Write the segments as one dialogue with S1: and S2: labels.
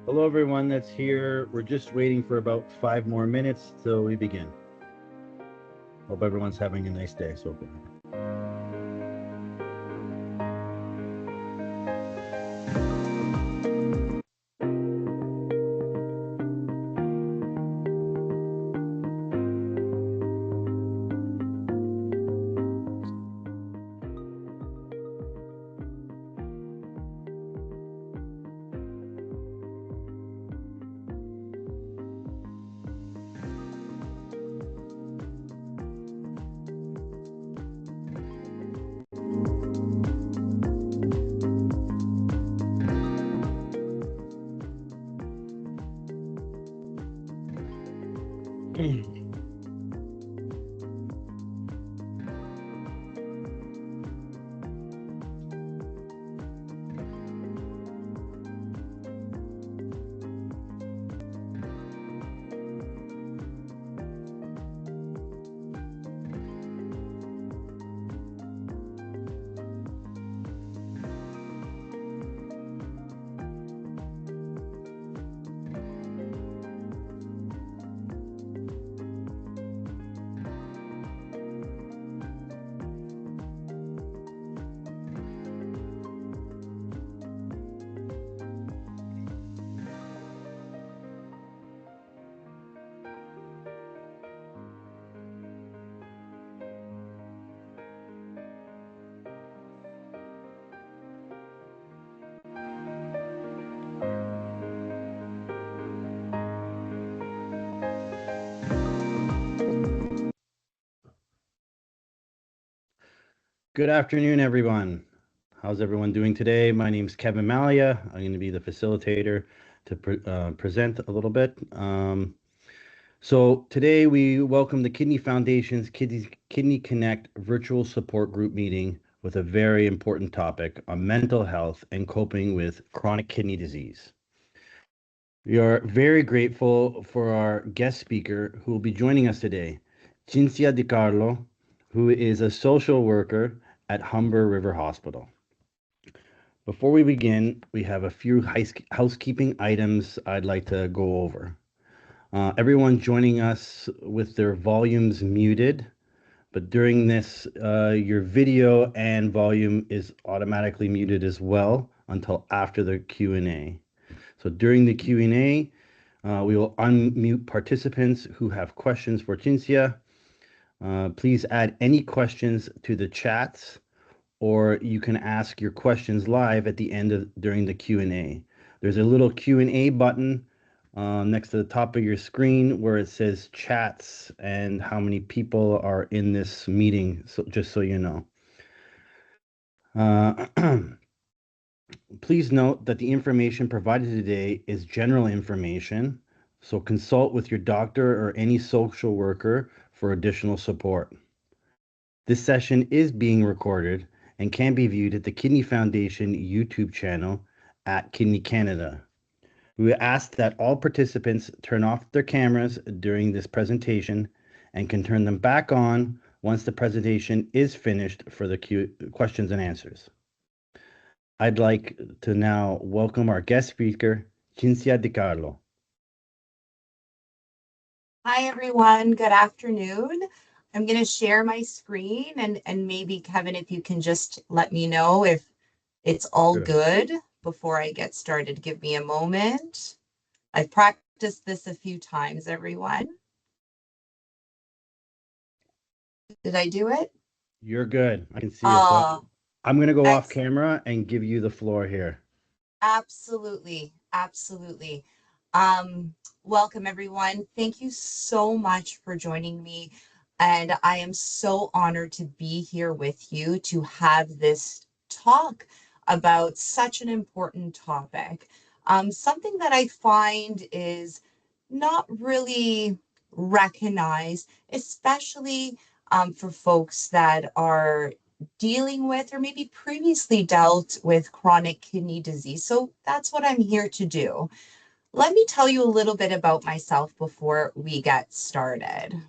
S1: Hello, everyone that's here. We're just waiting for about 5 more minutes till we begin. Hope everyone's having a nice day so far. Good afternoon, everyone. How's everyone doing today? My name is Kevin Malia. I'm going to be the facilitator to present a little bit. So today we welcome the Kidney Foundation's Kidney Connect virtual support group meeting with a very important topic on mental health and coping with chronic kidney disease. We are very grateful for our guest speaker who will be joining us today, Cinzia Di Carlo, who is a social worker at Humber River Hospital. Before we begin, we have a few housekeeping items I'd like to go over. Everyone joining us with their volumes muted, but during this, your video and volume is automatically muted as well until after the Q&A. So during the Q&A, we will unmute participants who have questions for Cinzia. Please add any questions to the chats, or you can ask your questions live at the end of during the Q&A. There's a little Q&A button next to the top of your screen where it says chats and how many people are in this meeting, so just so you know. Please note that the information provided today is general information, so consult with your doctor or any social worker for additional support. This session is being recorded and can be viewed at the Kidney Foundation YouTube channel at Kidney Canada. We ask that all participants turn off their cameras during this presentation and can turn them back on once the presentation is finished for the questions and answers. I'd like to now welcome our guest speaker, Cinzia Di Carlo.
S2: Hi, everyone. Good afternoon. I'm going to share my screen and maybe, Kevin, if you can just let me know if it's all good before I get started. Give me a moment. I've practiced this a few times, everyone. Did I do it?
S1: You're good. I can see it. So I'm going to go off camera and give you the floor here.
S2: Absolutely. Absolutely. Welcome, everyone. Thank you so much for joining me. And I am so honored to be here with you to have this talk about such an important topic. Something that I find is not really recognized, especially for folks that are dealing with or maybe previously dealt with chronic kidney disease. So that's what I'm here to do. Let me tell you a little bit about myself before we get started.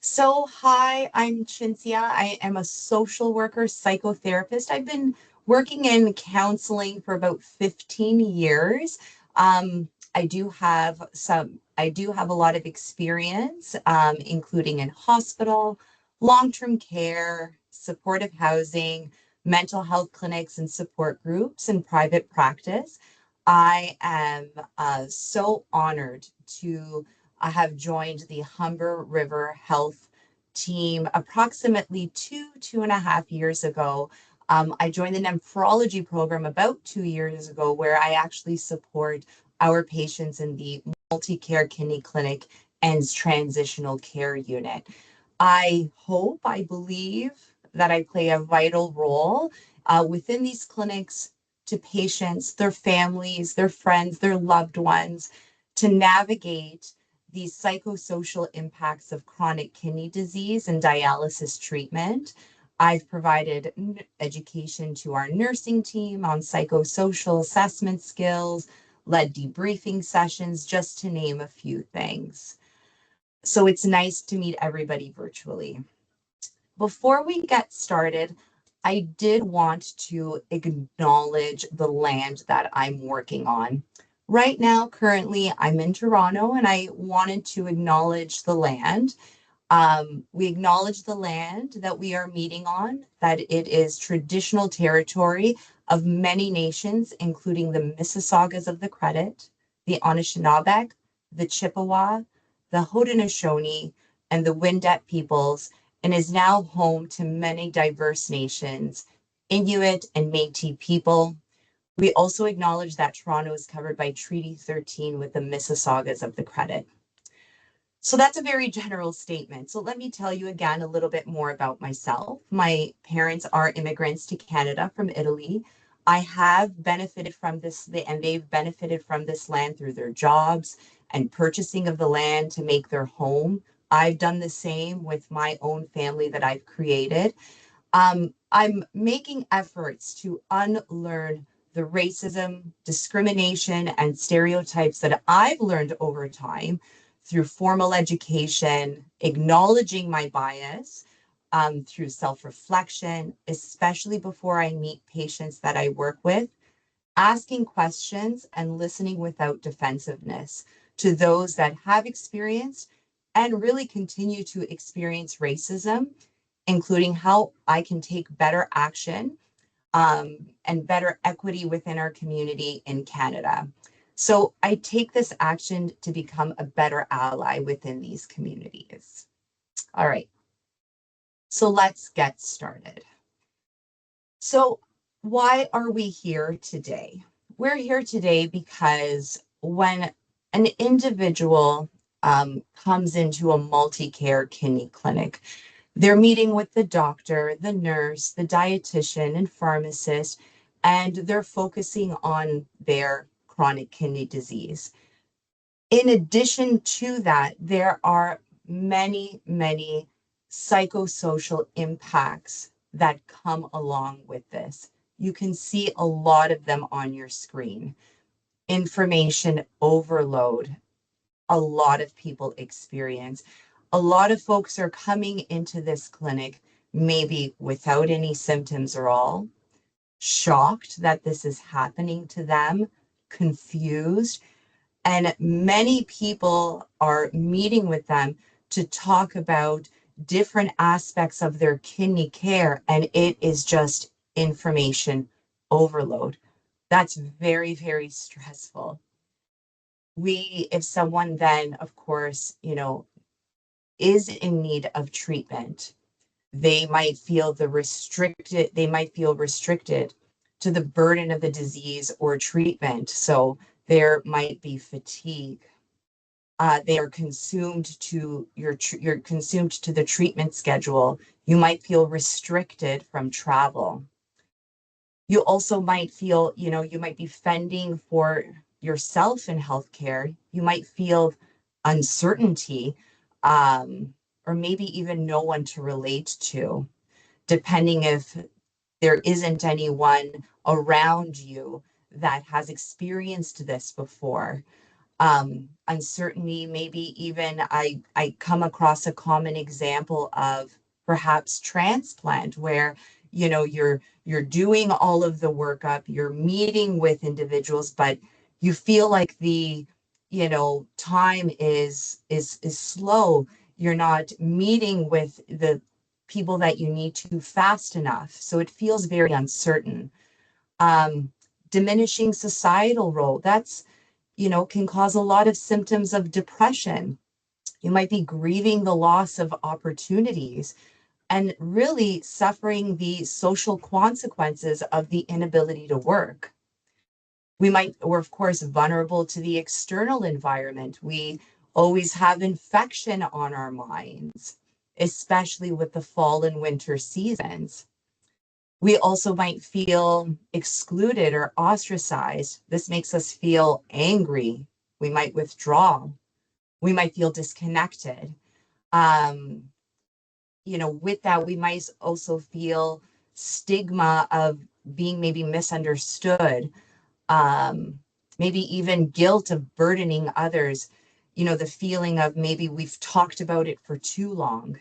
S2: So, hi, I'm Cinzia. I am a social worker, psychotherapist. I've been working in counseling for about 15 years. I do have a lot of experience, including in hospital, long-term care, supportive housing, mental health clinics and support groups, and private practice. I am so honored to have joined the Humber River Health team approximately 2.5 years ago. I joined the nephrology program about 2 years ago, where I actually support our patients in the multi-care kidney clinic and transitional care unit. I believe that I play a vital role within these clinics to patients, their families, their friends, their loved ones, to navigate these psychosocial impacts of chronic kidney disease and dialysis treatment. I've provided education to our nursing team on psychosocial assessment skills, led debriefing sessions, just to name a few things. So it's nice to meet everybody virtually. Before we get started, I did want to acknowledge the land that I'm working on. Right now, currently, I'm in Toronto, and I wanted to acknowledge the land. We acknowledge the land that we are meeting on, that it is traditional territory of many nations, including the Mississaugas of the Credit, the Anishinaabe, the Chippewa, the Haudenosaunee, and the Wendat peoples, and is now home to many diverse nations, Inuit and Métis people. We also acknowledge that Toronto is covered by Treaty 13 with the Mississaugas of the Credit. So that's a very general statement. So let me tell you again a little bit more about myself. My parents are immigrants to Canada from Italy. I have benefited from this, and they've benefited from this land through their jobs and purchasing of the land to make their home. I've done the same with my own family that I've created. I'm making efforts to unlearn the racism, discrimination, and stereotypes that I've learned over time through formal education, acknowledging my bias, through self reflection, especially before I meet patients that I work with, asking questions and listening without defensiveness to those that have experienced and really continue to experience racism, including how I can take better action and better equity within our community in Canada. So I take this action to become a better ally within these communities. All right, so let's get started. So, why are we here today? We're here today because when an individual comes into a multi care kidney clinic, they're meeting with the doctor, the nurse, the dietitian, and pharmacist, and they're focusing on their chronic kidney disease. In addition to that, there are many, many psychosocial impacts that come along with this. You can see a lot of them on your screen. Information overload, a lot of people experience. A lot of folks are coming into this clinic maybe without any symptoms at all, shocked that this is happening to them, confused, and many people are meeting with them to talk about different aspects of their kidney care, and it is just information overload. That's very, very stressful. If someone then, of course, is in need of treatment, they might feel restricted to the burden of the disease or treatment. So there might be fatigue. They are consumed to you're consumed to the treatment schedule. You might feel restricted from travel. You also might feel, you might be fending for yourself in healthcare. You might feel uncertainty, or maybe even no one to relate to, depending if there isn't anyone around you that has experienced this before. Uncertainty, maybe even I come across a common example of perhaps transplant, where you're doing all of the workup, you're meeting with individuals, but You feel like the, time is slow. You're not meeting with the people that you need to fast enough. So it feels very uncertain. Um, Diminishing societal role. That's, can cause a lot of symptoms of depression. You might be grieving the loss of opportunities and really suffering the social consequences of the inability to work. We're of course vulnerable to the external environment. We always have infection on our minds, especially with the fall and winter seasons. We also might feel excluded or ostracized. This makes us feel angry. We might withdraw. We might feel disconnected. Um, with that, we might also feel stigma of being maybe misunderstood, um, maybe even guilt of burdening others, the feeling of maybe we've talked about it for too long.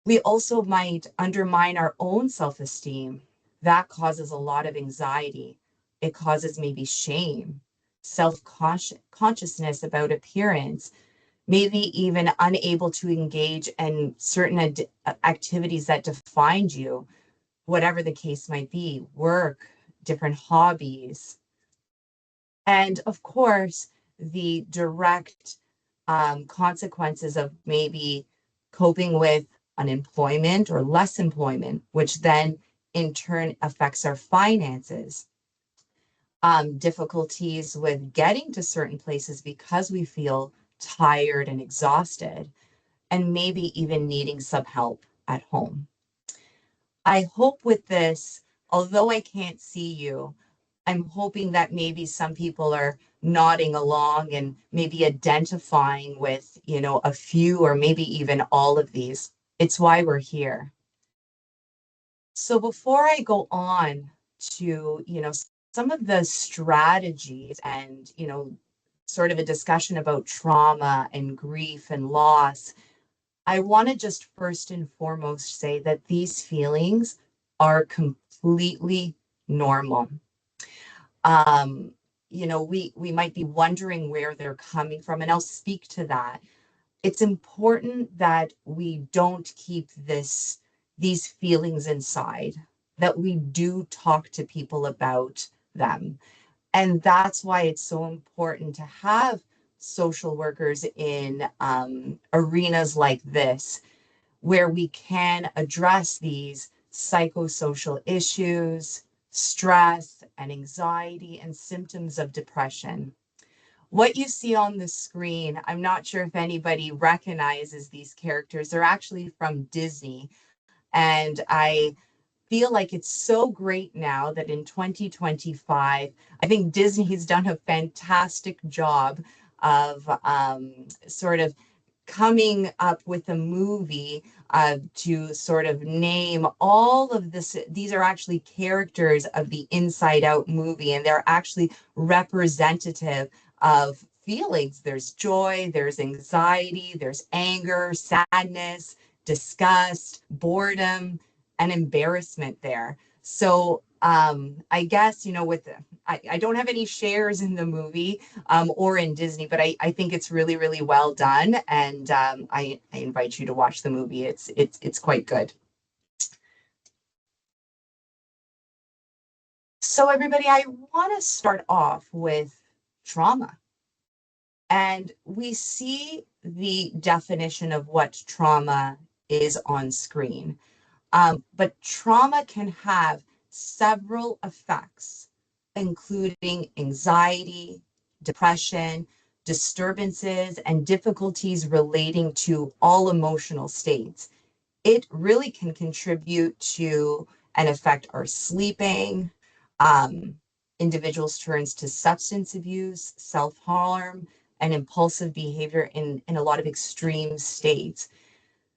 S2: We also might undermine our own self esteem. That causes a lot of anxiety. It causes maybe shame, self consciousness about appearance, maybe even unable to engage in certain activities that defined you, whatever the case might be, work, different hobbies. And of course, the direct consequences of maybe coping with unemployment or less employment, which then in turn affects our finances. Difficulties with getting to certain places because we feel tired and exhausted, and maybe even needing some help at home. I hope with this, although I can't see you, I'm hoping that maybe some people are nodding along and maybe identifying with, a few or maybe even all of these. It's why we're here. So before I go on to, some of the strategies and, sort of a discussion about trauma and grief and loss, I want to just first and foremost say that these feelings are completely normal. Um, we might be wondering where they're coming from, and I'll speak to that. It's important that we don't keep these feelings inside, that we do talk to people about them. And that's why it's so important to have social workers in arenas like this, where we can address these psychosocial issues, stress and anxiety, and symptoms of depression. What you see on the screen, I'm not sure if anybody recognizes these characters. They're actually from Disney. And I feel like it's so great now that in 2025, I think Disney's done a fantastic job of sort of coming up with a movie to sort of name all of this. These are actually characters of the Inside Out movie, and they're actually representative of feelings. There's joy, there's anxiety, there's anger, sadness, disgust, boredom, and embarrassment there. So I guess, with I don't have any shares in the movie or in Disney, but I think it's really, really well done. And I invite you to watch the movie. It's quite good. So everybody, I want to start off with trauma. And we see the definition of what trauma is on screen. But trauma can have several effects, including anxiety, depression, disturbances, and difficulties relating to all emotional states. It really can contribute to and affect our sleeping. Um, Individuals turns to substance abuse, self-harm, and impulsive behavior in a lot of extreme states.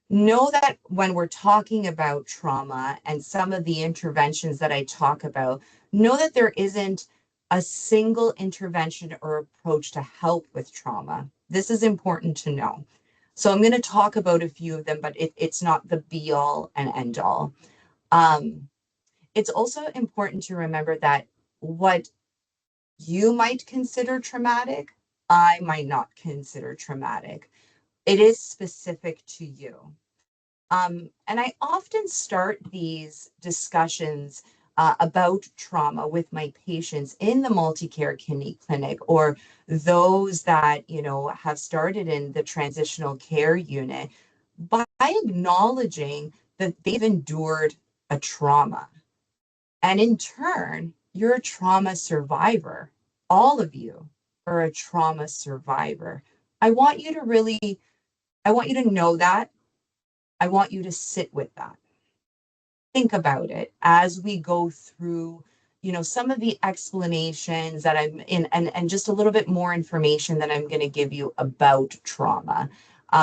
S2: Know that when we're talking about trauma and some of the interventions that I talk about, know that there isn't a single intervention or approach to help with trauma. This is important to know. So I'm going to talk about a few of them, but it's not the be all and end all. Um, it's also important to remember that what you might consider traumatic, I might not consider traumatic. It is specific to you. And I often start these discussions about trauma with my patients in the multi-care kidney clinic, or those that, have started in the transitional care unit, by acknowledging that they've endured a trauma. And in turn, you're a trauma survivor. All of you are a trauma survivor. I want you to really, I want you to know that. I want you to sit with that. Think about it as we go through, some of the explanations that I'm in, and just a little bit more information that I'm going to give you about trauma,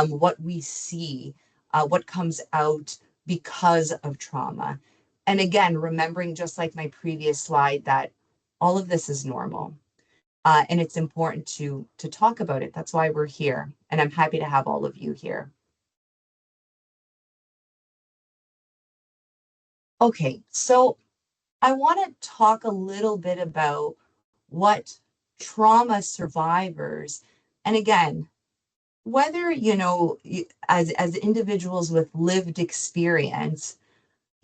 S2: what we see, what comes out because of trauma. And again, remembering, just like my previous slide, that all of this is normal. And it's important to talk about it. That's why we're here. And I'm happy to have all of you here. Okay, so I want to talk a little bit about what trauma survivors, and again, whether, as individuals with lived experience,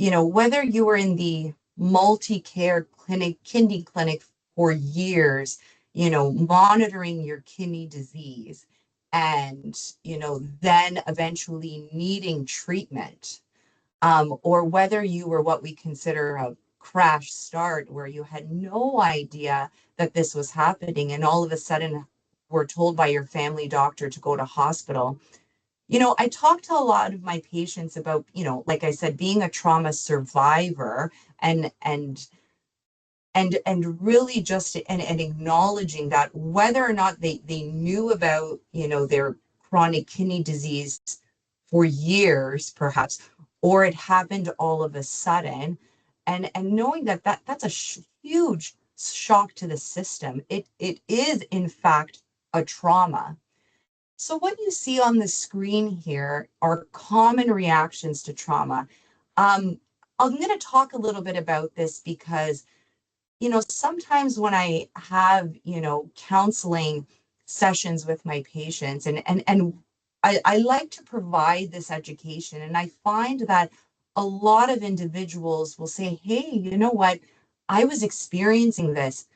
S2: whether you were in the multi-care clinic, kidney clinic for years, monitoring your kidney disease, and, then eventually needing treatment, or whether you were what we consider a crash start, where you had no idea that this was happening, and all of a sudden were told by your family doctor to go to hospital. I talk to a lot of my patients about, like I said, being a trauma survivor, and really just and acknowledging that whether or not they knew about, their chronic kidney disease for years perhaps, or it happened all of a sudden, and knowing that's a huge shock to the system. It is in fact a trauma. So what you see on the screen here are common reactions to trauma. I'm going to talk a little bit about this because, sometimes when I have, counseling sessions with my patients, and I like to provide this education, and I find that a lot of individuals will say, hey, you know what? I was experiencing this,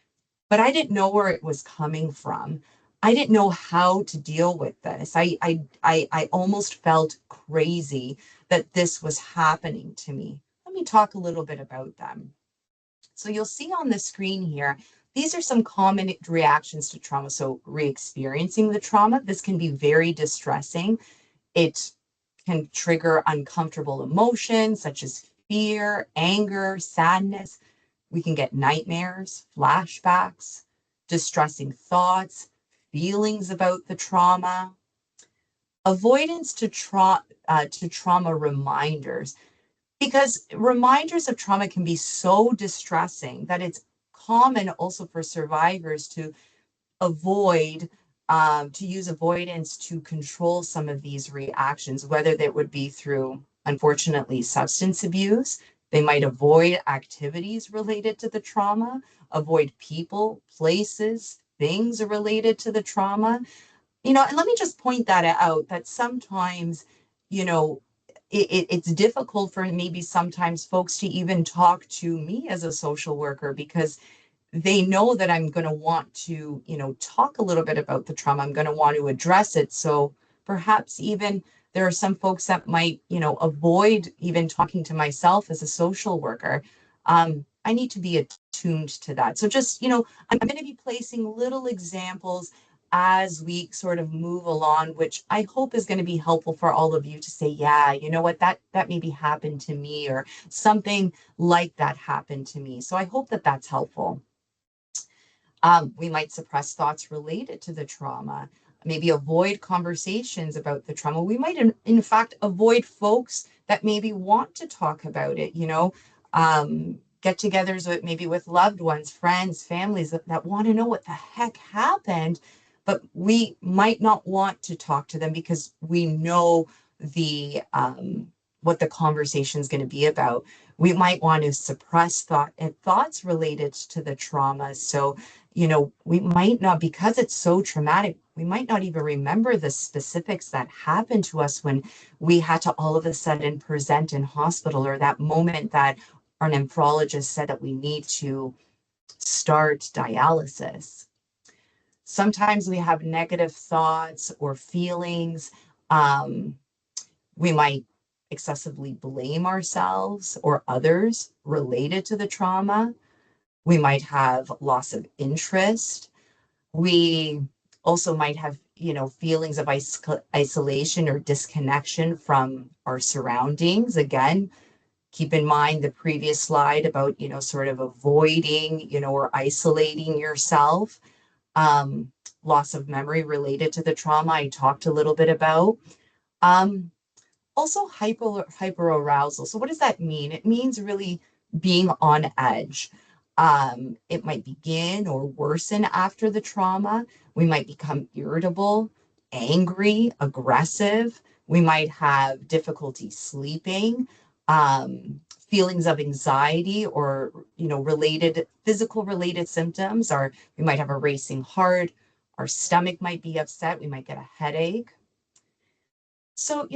S2: but I didn't know where it was coming from. I didn't know how to deal with this. I almost felt crazy that this was happening to me. Let me talk a little bit about them. So you'll see on the screen here, these are some common reactions to trauma. So re-experiencing the trauma, this can be very distressing. It can trigger uncomfortable emotions such as fear, anger, sadness. We can get nightmares, flashbacks, distressing thoughts, feelings about the trauma. Avoidance to trauma reminders, because reminders of trauma can be so distressing that it's common also for survivors to avoid, to use avoidance to control some of these reactions, whether that would be through, unfortunately, substance abuse. They might avoid activities related to the trauma, avoid people, places, things related to the trauma. And let me just point that out, that sometimes, you know, it's difficult for maybe sometimes folks to even talk to me as a social worker, because they know that I'm going to want to, talk a little bit about the trauma. I'm going to want to address it. So perhaps even there are some folks that might, avoid even talking to myself as a social worker. I need to be attuned to that. So just, I'm going to be placing little examples as we sort of move along, which I hope is going to be helpful for all of you to say, yeah, you know what, that maybe happened to me, or something like that happened to me. So I hope that that's helpful. We might suppress thoughts related to the trauma, maybe avoid conversations about the trauma. We might, in fact, avoid folks that maybe want to talk about it, get togethers with maybe with loved ones, friends, families that want to know what the heck happened, but we might not want to talk to them because we know the what the conversation is going to be about. We might want to suppress thoughts related to the trauma. So, we might not, because it's so traumatic, we might not even remember the specifics that happened to us when we had to all of a sudden present in hospital, or that moment that our nephrologist said that we need to start dialysis. Sometimes we have negative thoughts or feelings. Um, we might excessively blame ourselves or others related to the trauma. We might have loss of interest. We also might have, feelings of isolation or disconnection from our surroundings. Again, keep in mind the previous slide about, sort of avoiding, or isolating yourself. Um, Loss of memory related to the trauma, I talked a little bit about. Um, Also hyperarousal. So what does that mean? It means really being on edge. It might begin or worsen after the trauma. We might become irritable, angry, aggressive. We might have difficulty sleeping, feelings of anxiety, or related physical related symptoms. Or we might have a racing heart. Our stomach might be upset. We might get a headache. So,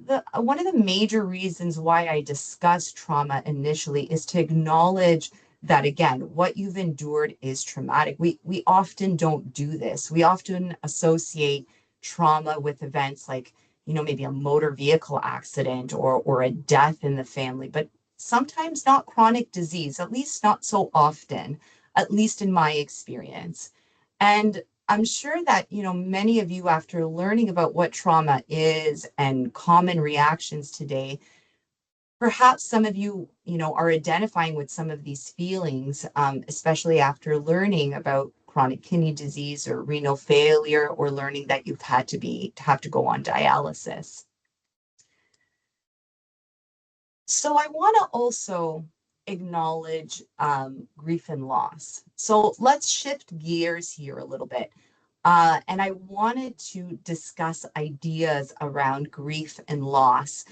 S2: the one of the major reasons why I discuss trauma initially is to acknowledge that, again, what you've endured is traumatic. We often don't do this. We often associate trauma with events like, maybe a motor vehicle accident or a death in the family, but sometimes not chronic disease, at least not so often, at least in my experience. And I'm sure that, many of you, after learning about what trauma is and common reactions today, perhaps some of you, are identifying with some of these feelings, especially after learning about chronic kidney disease or renal failure, or learning that you've had to have to go on dialysis. So I want to also acknowledge grief and loss. So let's shift gears here a little bit. And I wanted to discuss ideas around grief and loss.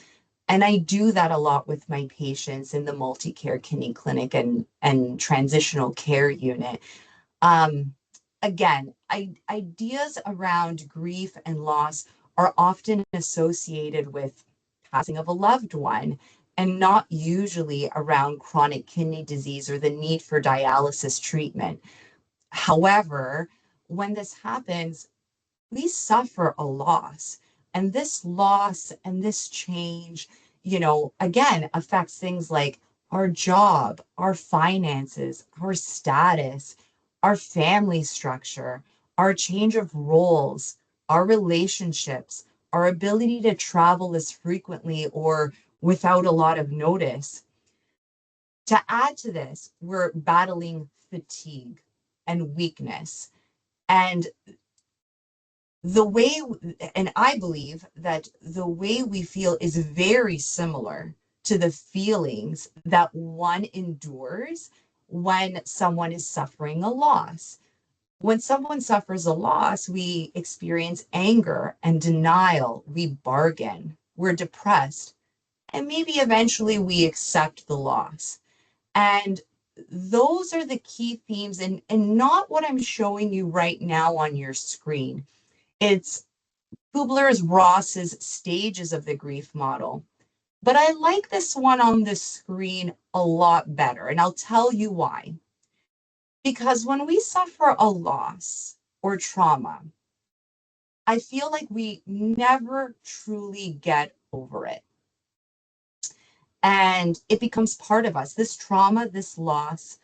S2: And I do that a lot with my patients in the multi-care kidney clinic and transitional care unit. Um, Again, ideas around grief and loss are often associated with passing of a loved one, and not usually around chronic kidney disease or the need for dialysis treatment. However, when this happens, we suffer a loss. And this loss and this change, again, affects things like our job, our finances, our status, our family structure, our change of roles, our relationships, our ability to travel as frequently or without a lot of notice. To add to this, we're battling fatigue and weakness. And the way, and I believe that the way we feel is very similar to the feelings that one endures when someone is suffering a loss. When someone suffers a loss, we experience anger and denial. We bargain, we're depressed, and maybe eventually we accept the loss. And those are the key themes, and not what I'm showing you right now on your screen. It's Kubler-Ross's stages of the grief model. But I like this one on the screen a lot better, and I'll tell you why. Because when we suffer a loss or trauma, I feel like we never truly get over it. And it becomes part of us. This trauma, this loss,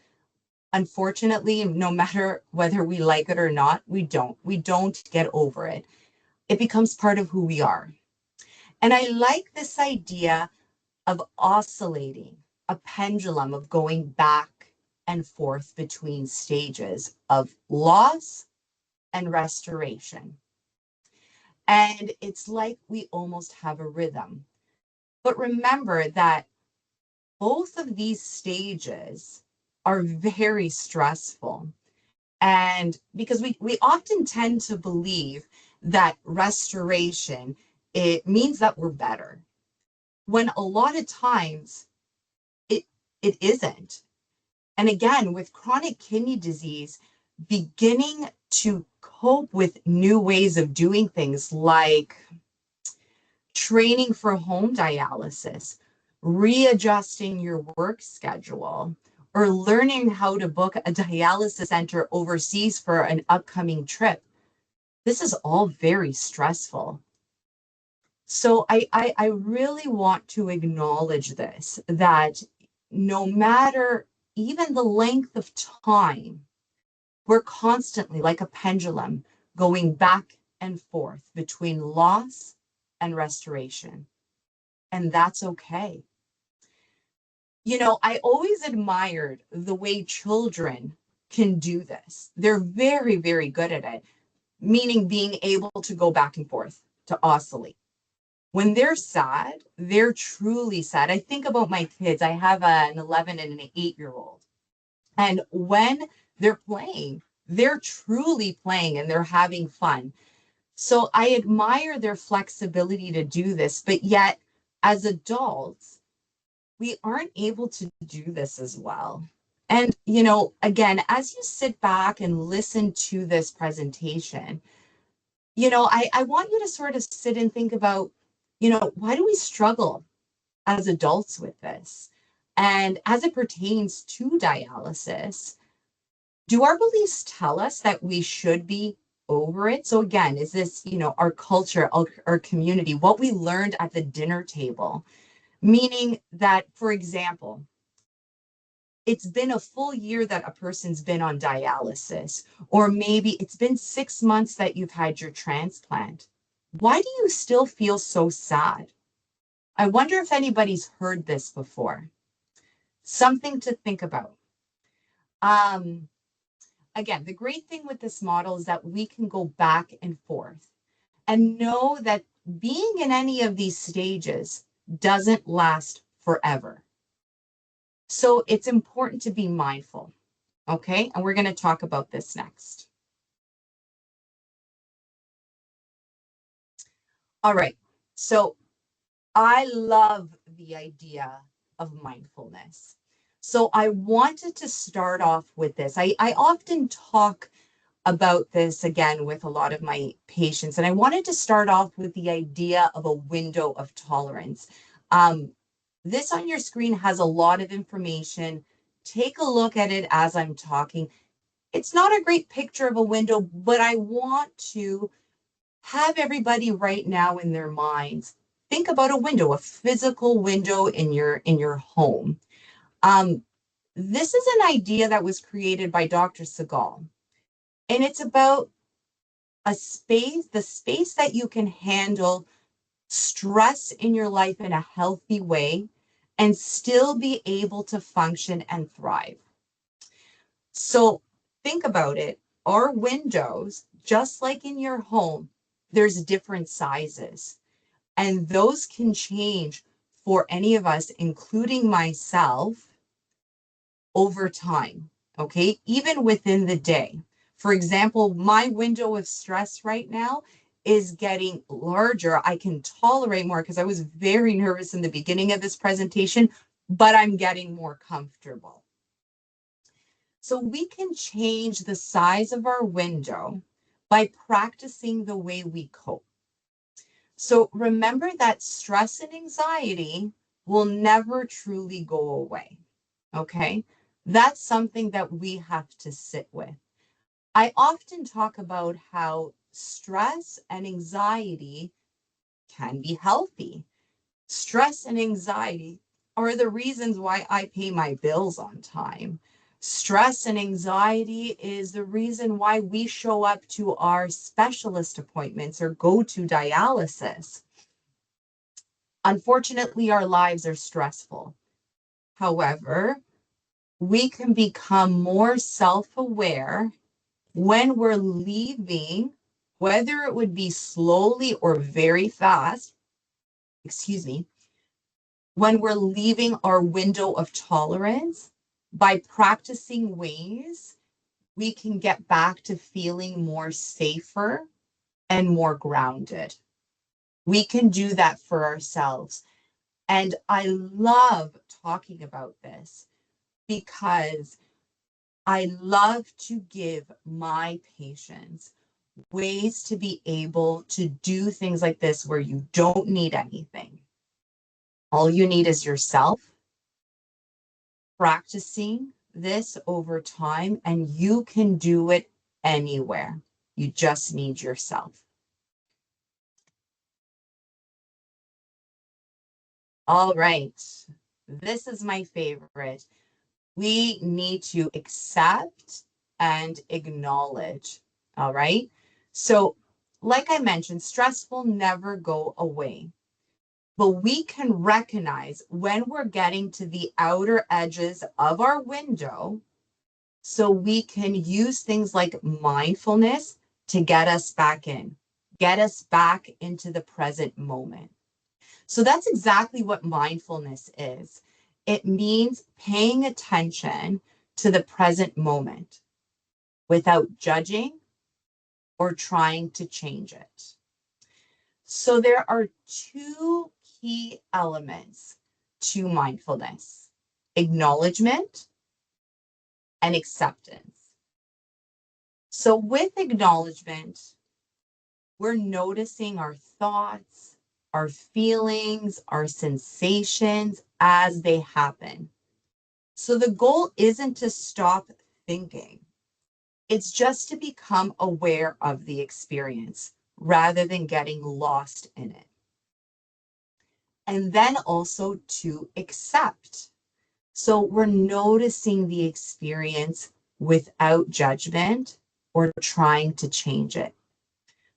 S2: unfortunately, no matter whether we like it or not, we don't get over it. It becomes part of who we are. And I like this idea of oscillating, a pendulum of going back and forth between stages of loss and restoration. And it's like we almost have a rhythm. But remember that both of these stages are very stressful. And because we often tend to believe that restoration, it means that we're better, when a lot of times it it isn't. And again, with chronic kidney disease, beginning to cope with new ways of doing things like training for home dialysis, readjusting your work schedule, or learning how to book a dialysis center overseas for an upcoming trip. This is all very stressful. So I really want to acknowledge this, that no matter even the length of time, we're constantly like a pendulum going back and forth between loss and restoration. And that's okay. You know, I always admired the way children can do this. They're very, very good at it, meaning being able to go back and forth, to oscillate. When they're sad, they're truly sad. I think about my kids. I have an 11 and an 8-year-old. And when they're playing, they're truly playing and they're having fun. So I admire their flexibility to do this, but yet as adults, we aren't able to do this as well. And, you know, again, as you sit back and listen to this presentation, you know, I want you to sort of sit and think about, you know, why do we struggle as adults with this? And as it pertains to dialysis, do our beliefs tell us that we should be over it? So again, is this, you know, our culture, our community, what we learned at the dinner table? Meaning that, for example, it's been a full year that a person's been on dialysis, or maybe it's been 6 months that you've had your transplant. Why do you still feel so sad? I wonder if anybody's heard this before. Something to think about. Um, Again, the great thing with this model is that we can go back and forth and know that being in any of these stages doesn't last forever. So it's important to be mindful. Okay, and we're going to talk about this next. All right, so I love the idea of mindfulness. So I wanted to start off with this. I often talk about this again with a lot of my patients, and I wanted to start off with the idea of a window of tolerance. This on your screen has a lot of information. Take a look at it as I'm talking. It's not a great picture of a window, but I want to have everybody right now in their minds think about a window, a physical window in your home. Um, this is an idea that was created by Dr. Segal, and it's about a space, the space that you can handle stress in your life in a healthy way and still be able to function and thrive. So think about it. Our windows, just like in your home, there's different sizes. And those can change for any of us, including myself, over time, okay? Even within the day. For example, my window of stress right now is getting larger. I can tolerate more because I was very nervous in the beginning of this presentation, but I'm getting more comfortable. So we can change the size of our window by practicing the way we cope. So remember that stress and anxiety will never truly go away. Okay. That's something that we have to sit with. I often talk about how stress and anxiety can be healthy. Stress and anxiety are the reasons why I pay my bills on time. Stress and anxiety is the reason why we show up to our specialist appointments or go to dialysis. Unfortunately, our lives are stressful. However, we can become more self-aware when we're leaving, whether it would be slowly or very fast, excuse me, when we're leaving our window of tolerance. By practicing ways, we can get back to feeling more safer and more grounded. We can do that for ourselves. And I love talking about this because I love to give my patients ways to be able to do things like this where you don't need anything. All you need is yourself, practicing this over time, and you can do it anywhere. You just need yourself. All right. This is my favorite. We need to accept and acknowledge. All right. So, like I mentioned, stress will never go away. But we can recognize when we're getting to the outer edges of our window, so we can use things like mindfulness to get us back in, get us back into the present moment. So that's exactly what mindfulness is. It means paying attention to the present moment without judging or trying to change it. So there are two key elements to mindfulness: acknowledgement and acceptance. So with acknowledgement, we're noticing our thoughts, our feelings, our sensations as they happen. So the goal isn't to stop thinking. It's just to become aware of the experience rather than getting lost in it. And then also to accept. So we're noticing the experience without judgment or trying to change it.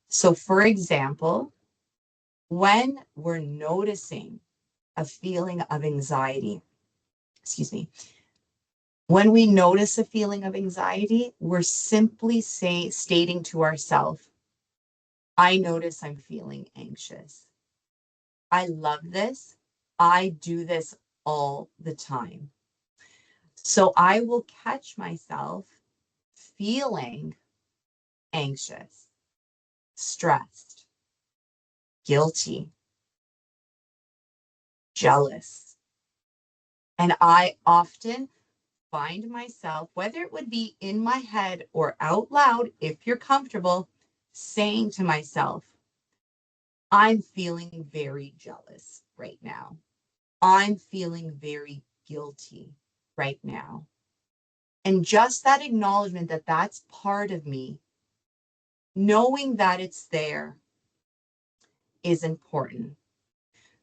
S2: So for example, when we're noticing a feeling of anxiety, when we notice a feeling of anxiety, we're simply stating to ourselves, I notice I'm feeling anxious. I love this. I do this all the time. So I will catch myself feeling anxious, stressed, guilty, jealous. And I often find myself, whether it would be in my head or out loud, if you're comfortable, saying to myself, I'm feeling very jealous right now. I'm feeling very guilty right now. And just that acknowledgement that that's part of me, knowing that it's there, is important.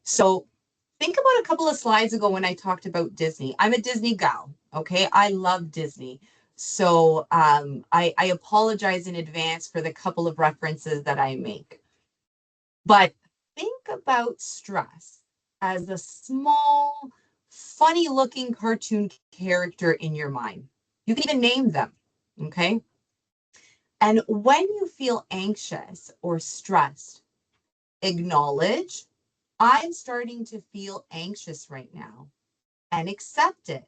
S2: So think about a couple of slides ago when I talked about Disney. I'm a Disney gal, okay? I love Disney. So I apologize in advance for the couple of references that I make. But think about stress as a small, funny looking cartoon character in your mind. You can even name them, okay? And when you feel anxious or stressed, acknowledge, I'm starting to feel anxious right now, and accept it.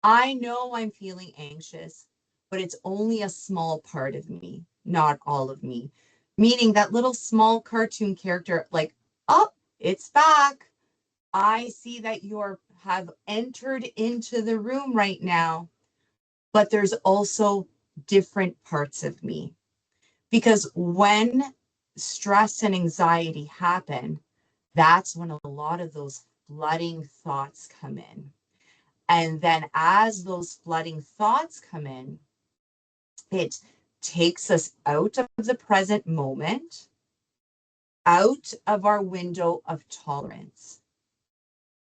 S2: I know I'm feeling anxious, but it's only a small part of me, not all of me. Meaning that little small cartoon character, like, oh, it's back. I see that have entered into the room right now, but there's also different parts of me. Because when stress and anxiety happen, that's when a lot of those flooding thoughts come in. And then as those flooding thoughts come in, it takes us out of the present moment, out of our window of tolerance.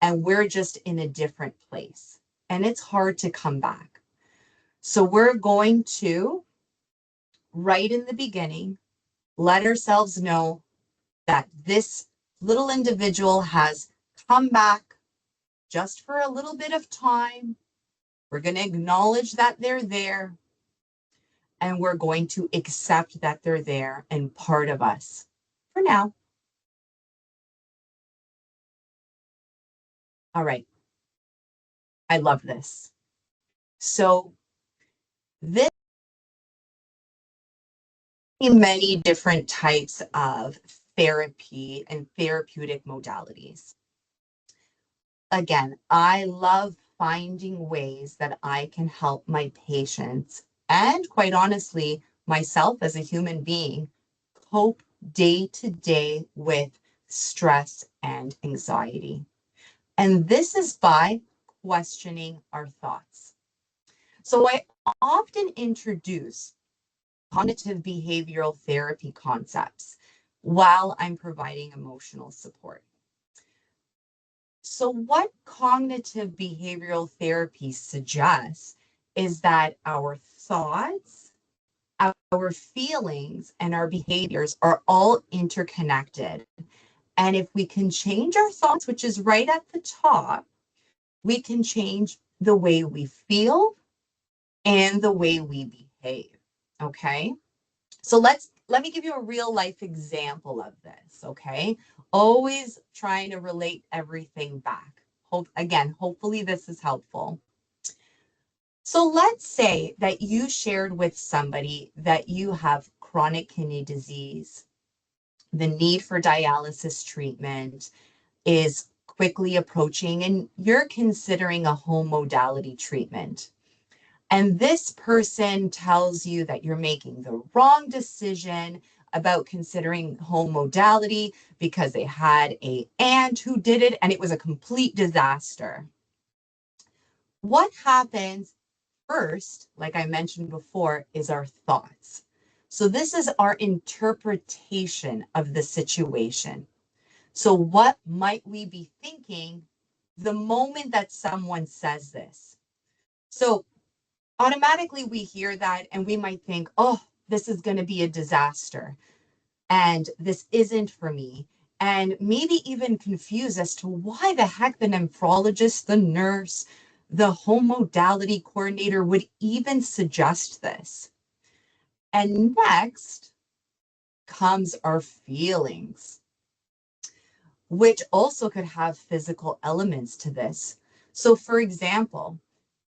S2: And we're just in a different place. And it's hard to come back. So we're going to, right in the beginning, let ourselves know that this little individual has come back just for a little bit of time. We're going to acknowledge that they're there, and we're going to accept that they're there and part of us for now. All right. I love this. So this many different types of therapy and therapeutic modalities. Again, I love finding ways that I can help my patients and, quite honestly, myself as a human being cope day to day with stress and anxiety. And this is by questioning our thoughts. So I often introduce cognitive behavioral therapy concepts while I'm providing emotional support. So, what cognitive behavioral therapy suggests is that our thoughts, our feelings, and our behaviors are all interconnected. And if we can change our thoughts, which is right at the top, we can change the way we feel and the way we behave. Okay. So let me give you a real life example of this, okay? Always trying to relate everything back. Hopefully this is helpful. So let's say that you shared with somebody that you have chronic kidney disease. The need for dialysis treatment is quickly approaching, and you're considering a home modality treatment. And this person tells you that you're making the wrong decision about considering home modality because they had an aunt who did it and it was a complete disaster. What happens first, like I mentioned before, is our thoughts. So this is our interpretation of the situation. So what might we be thinking the moment that someone says this? So automatically we hear that and we might think, oh, this is going to be a disaster and this isn't for me. And maybe even confused as to why the heck the nephrologist, the nurse, the home modality coordinator would even suggest this. And next comes our feelings, which also could have physical elements to this. So, for example,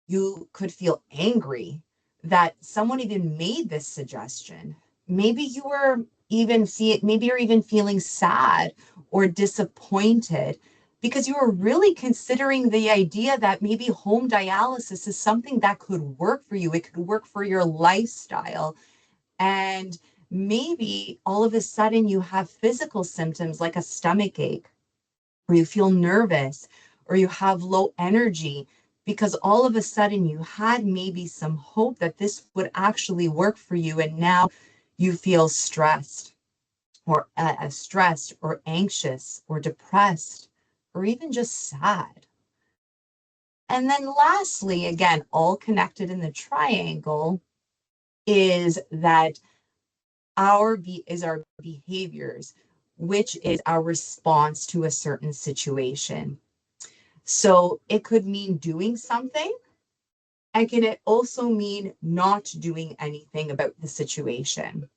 S2: you could feel angry that someone even made this suggestion. Maybe you were maybe you're even feeling sad or disappointed because you were really considering the idea that maybe home dialysis is something that could work for you. It could work for your lifestyle. And maybe all of a sudden you have physical symptoms like a stomach ache, or you feel nervous, or you have low energy because all of a sudden you had maybe some hope that this would actually work for you, and now you feel stressed or anxious or depressed or even just sad. And then lastly, again, all connected in the triangle, is that our behaviors, which is our response to a certain situation. So it could mean doing something, and can it also mean not doing anything about the situation.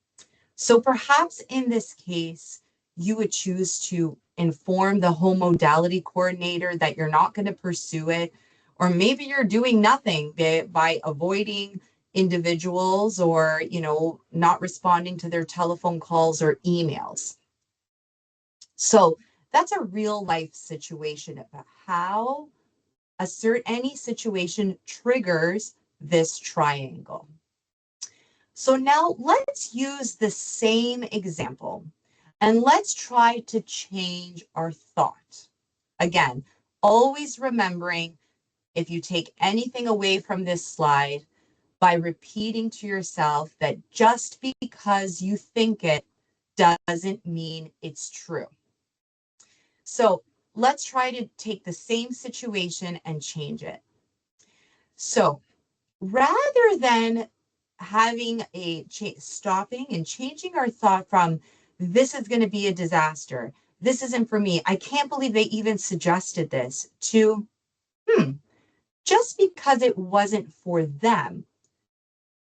S2: So perhaps in this case, you would choose to inform the home modality coordinator that you're not going to pursue it, or maybe you're doing nothing by avoiding individuals, or not responding to their telephone calls or emails. So that's a real life situation about how any situation triggers this triangle. So now let's use the same example and let's try to change our thought. Again, always remembering, if you take anything away from this slide, by repeating to yourself that just because you think it doesn't mean it's true. So let's try to take the same situation and change it. So rather than stopping and changing our thought from this is going to be a disaster, this isn't for me, I can't believe they even suggested this, to just because it wasn't for them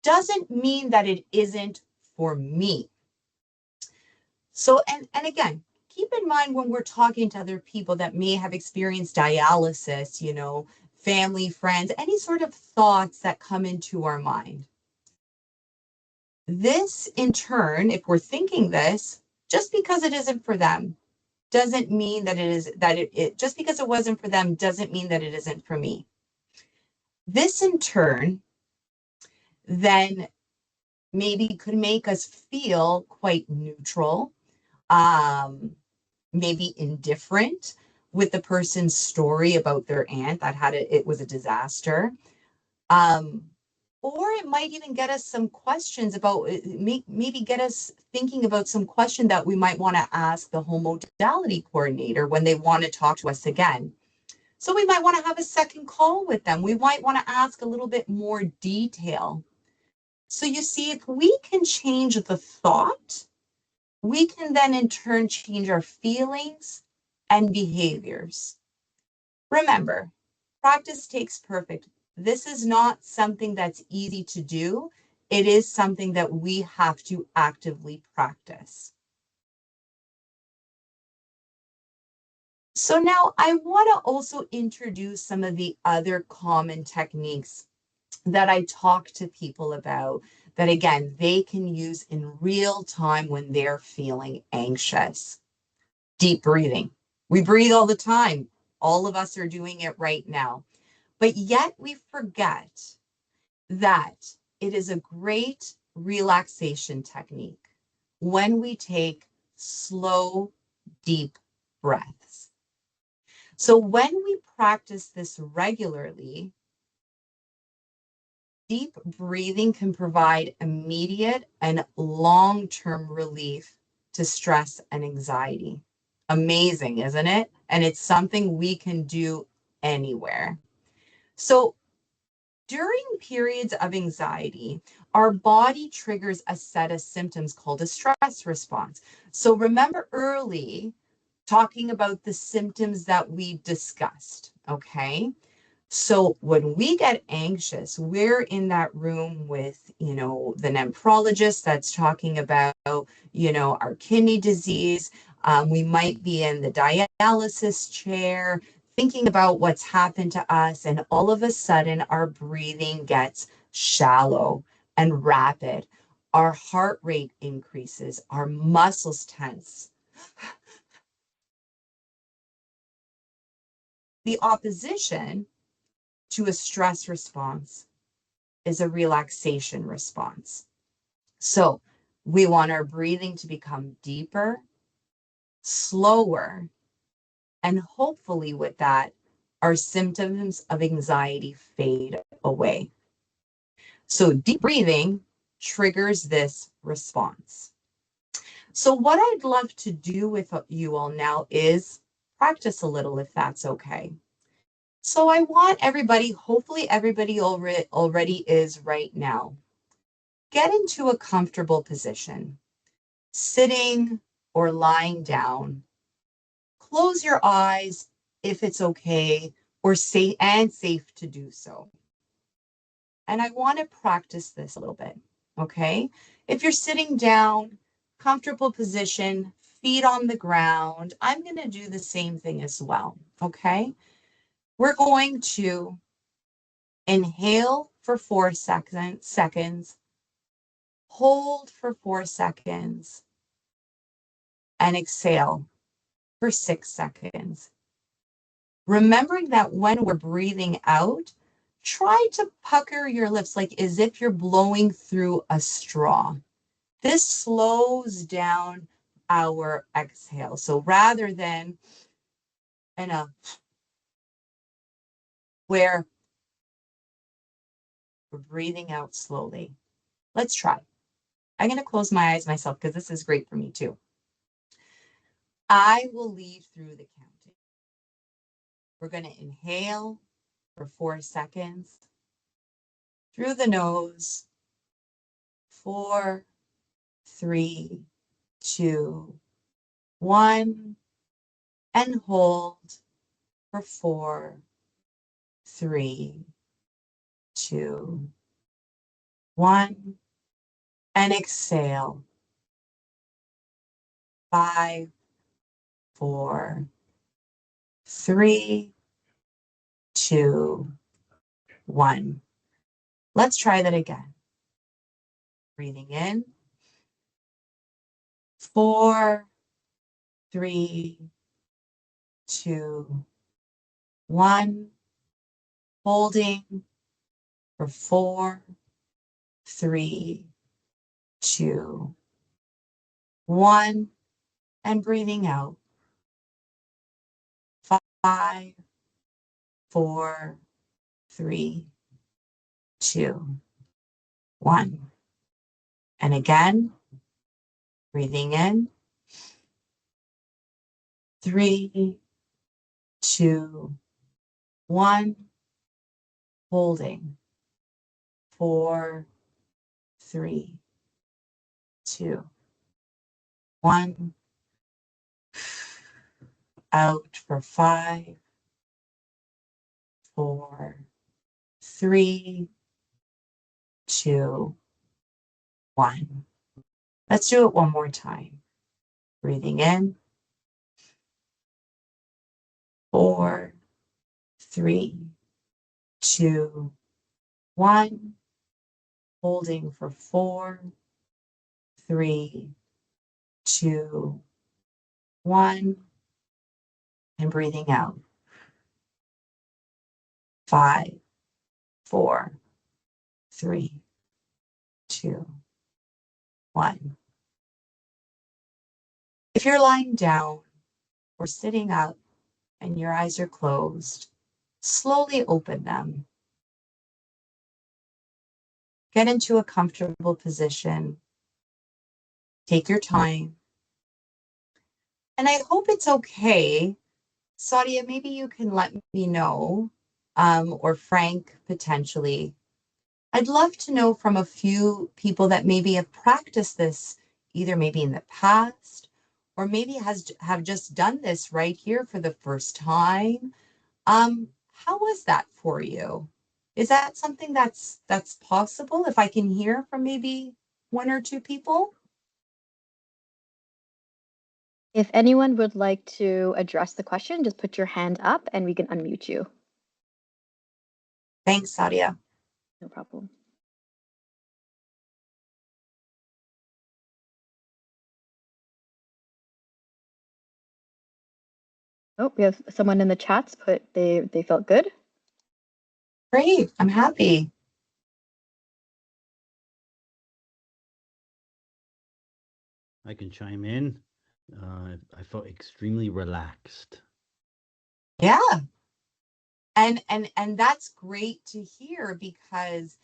S2: doesn't mean that it isn't for me. So, and again, keep in mind when we're talking to other people that may have experienced dialysis, family, friends, any sort of thoughts that come into our mind. This, in turn, if we're thinking this, just because it isn't for them, doesn't mean that it is, just because it wasn't for them, doesn't mean that it isn't for me. This in turn then maybe could make us feel quite neutral, um, maybe indifferent with the person's story about their aunt that it was a disaster. Um, or it might even get us some questions about, maybe get us thinking about some question that we might want to ask the home modality coordinator when they want to talk to us again. So we might want to have a second call with them. We might want to ask a little bit more detail. So you see, if we can change the thought, we can then in turn change our feelings and behaviors. Remember, practice takes perfect. This is not something that's easy to do. It is something that we have to actively practice. So now I want to also introduce some of the other common techniques that I talk to people about that, again, they can use in real time when they're feeling anxious. Deep breathing. We breathe all the time. All of us are doing it right now. But yet we forget that it is a great relaxation technique when we take slow, deep breaths. So when we practice this regularly, deep breathing can provide immediate and long-term relief to stress and anxiety. Amazing, isn't it? And it's something we can do anywhere. So during periods of anxiety, our body triggers a set of symptoms called a stress response. So remember early talking about the symptoms that we discussed, okay? So when we get anxious, we're in that room with, the nephrologist that's talking about, our kidney disease. We might be in the dialysis chair, thinking about what's happened to us. And all of a sudden, our breathing gets shallow and rapid. Our heart rate increases, our muscles tense. The opposition to a stress response is a relaxation response. So we want our breathing to become deeper, slower, and hopefully with that, our symptoms of anxiety fade away. So deep breathing triggers this response. So what I'd love to do with you all now is practice a little, if that's okay. So I want everybody, hopefully everybody already is right now. Get into a comfortable position, sitting or lying down. Close your eyes if it's okay or safe to do so. And I want to practice this a little bit, okay? If you're sitting down, comfortable position, feet on the ground, I'm going to do the same thing as well, okay? We're going to inhale for 4 seconds, hold for 4 seconds, and exhale for 6 seconds. Remembering that when we're breathing out, try to pucker your lips like as if you're blowing through a straw. This slows down our exhale. So rather than where we're breathing out slowly. Let's try. I'm going to close my eyes myself because this is great for me too. I will lead through the counting. We're going to inhale for 4 seconds through the nose. 4, 3, 2, 1, and hold for 4, 3, 2, 1, and exhale. 5, 4, 3, 2, 1. Let's try that again. Breathing in. 4, 3, 2, 1. Holding for 4, 3, 2, 1, and breathing out. 5, 4, 3, 2, 1. And again, breathing in. 3, 2, 1. Holding. 4, 3, 2, 1. Out for 5, 4, 3, 2, 1. Let's do it one more time. Breathing in. 4, 3, 2, 1. Holding for 4, 3, 2, 1. And breathing out. 5, 4, 3, 2, 1. If you're lying down or sitting up and your eyes are closed, slowly open them. Get into a comfortable position. Take your time. And I hope it's okay. Sadia, maybe you can let me know, or Frank potentially. I'd love to know from a few people that maybe have practiced this, either maybe in the past, or maybe have just done this right here for the first time. How was that for you? Is that something that's possible? If I can hear from maybe 1 or 2 people?
S3: If anyone would like to address the question, just put your hand up and we can unmute you.
S2: Thanks, Sadia.
S3: No problem. Oh, we have someone in the chats put they felt good.
S2: Great. I'm happy.
S1: I can chime in. I felt extremely relaxed.
S2: Yeah. And that's great to hear because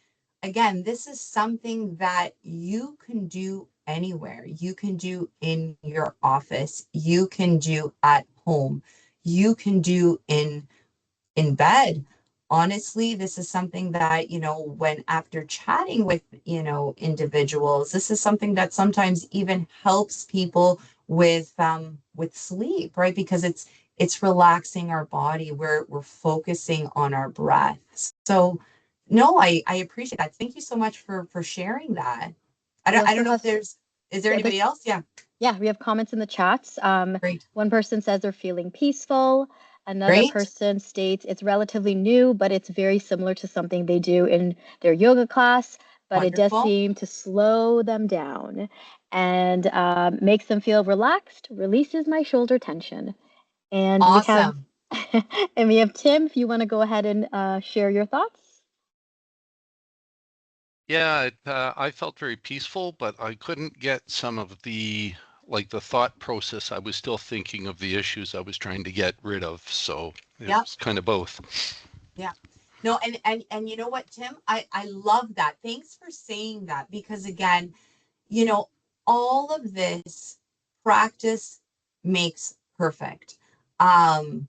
S2: again, this is something that you can do anywhere. You can do in your office, you can do at home, you can do in bed. Honestly, this is something that, when after chatting with, individuals, this is something that sometimes even helps people with sleep, right? Because it's relaxing our body. We're focusing on our breath. So no, I appreciate that. Thank you so much for sharing that. I don't know if is there anybody else? Yeah.
S3: Yeah, we have comments in the chats.
S2: Great.
S3: One person says they're feeling peaceful. Another
S2: Great.
S3: person states it's relatively new, but it's very similar to something they do in their yoga class, but it does
S2: Wonderful.
S3: seem to slow them down and makes them feel relaxed, releases my shoulder tension. And
S2: Awesome.
S3: we have Tim, if you want to go ahead and share your thoughts.
S4: Yeah, I felt very peaceful, but I couldn't get some of the thought process. I was still thinking of the issues I was trying to get rid of. So it
S2: Yeah.
S4: was kind of both.
S2: Yeah. No, and you know what, Tim? I love that. Thanks for saying that because again, all of this practice makes perfect. I'm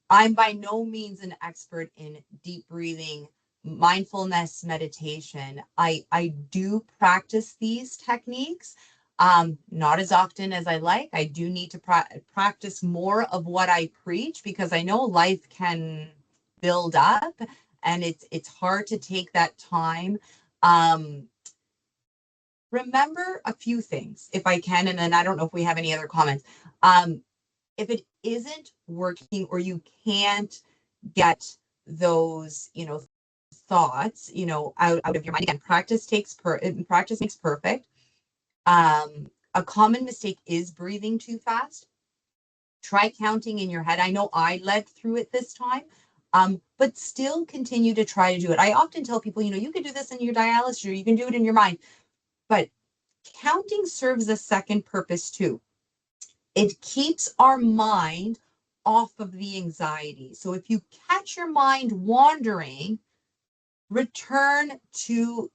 S2: by no means an expert in deep breathing, mindfulness meditation. I do practice these techniques, not as often as I like. I do need to practice more of what I preach because I know life can build up and it's hard to take that time. Remember a few things if I can, and then I don't know if we have any other comments. If it isn't working or you can't get those, thoughts, out of your mind, again, practice makes perfect. A common mistake is breathing too fast. Try counting in your head. I know I led through it this time. but still continue to try to do it. I often tell people, you can do this in your dialysis, or you can do it in your mind, but counting serves a second purpose too. It keeps our mind off of the anxiety. So if you catch your mind wandering, return to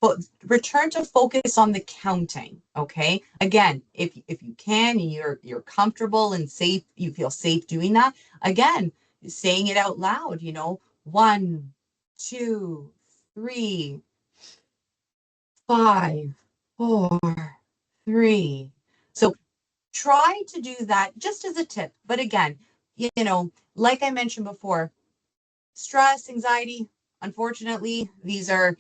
S2: focus on the counting. Okay, again, if you can and you're comfortable and safe, you feel safe doing that, again, saying it out loud, 1, 2, 3, 5, 4, 3. So try to do that just as a tip. But again, like I mentioned before, stress, anxiety, unfortunately, these are,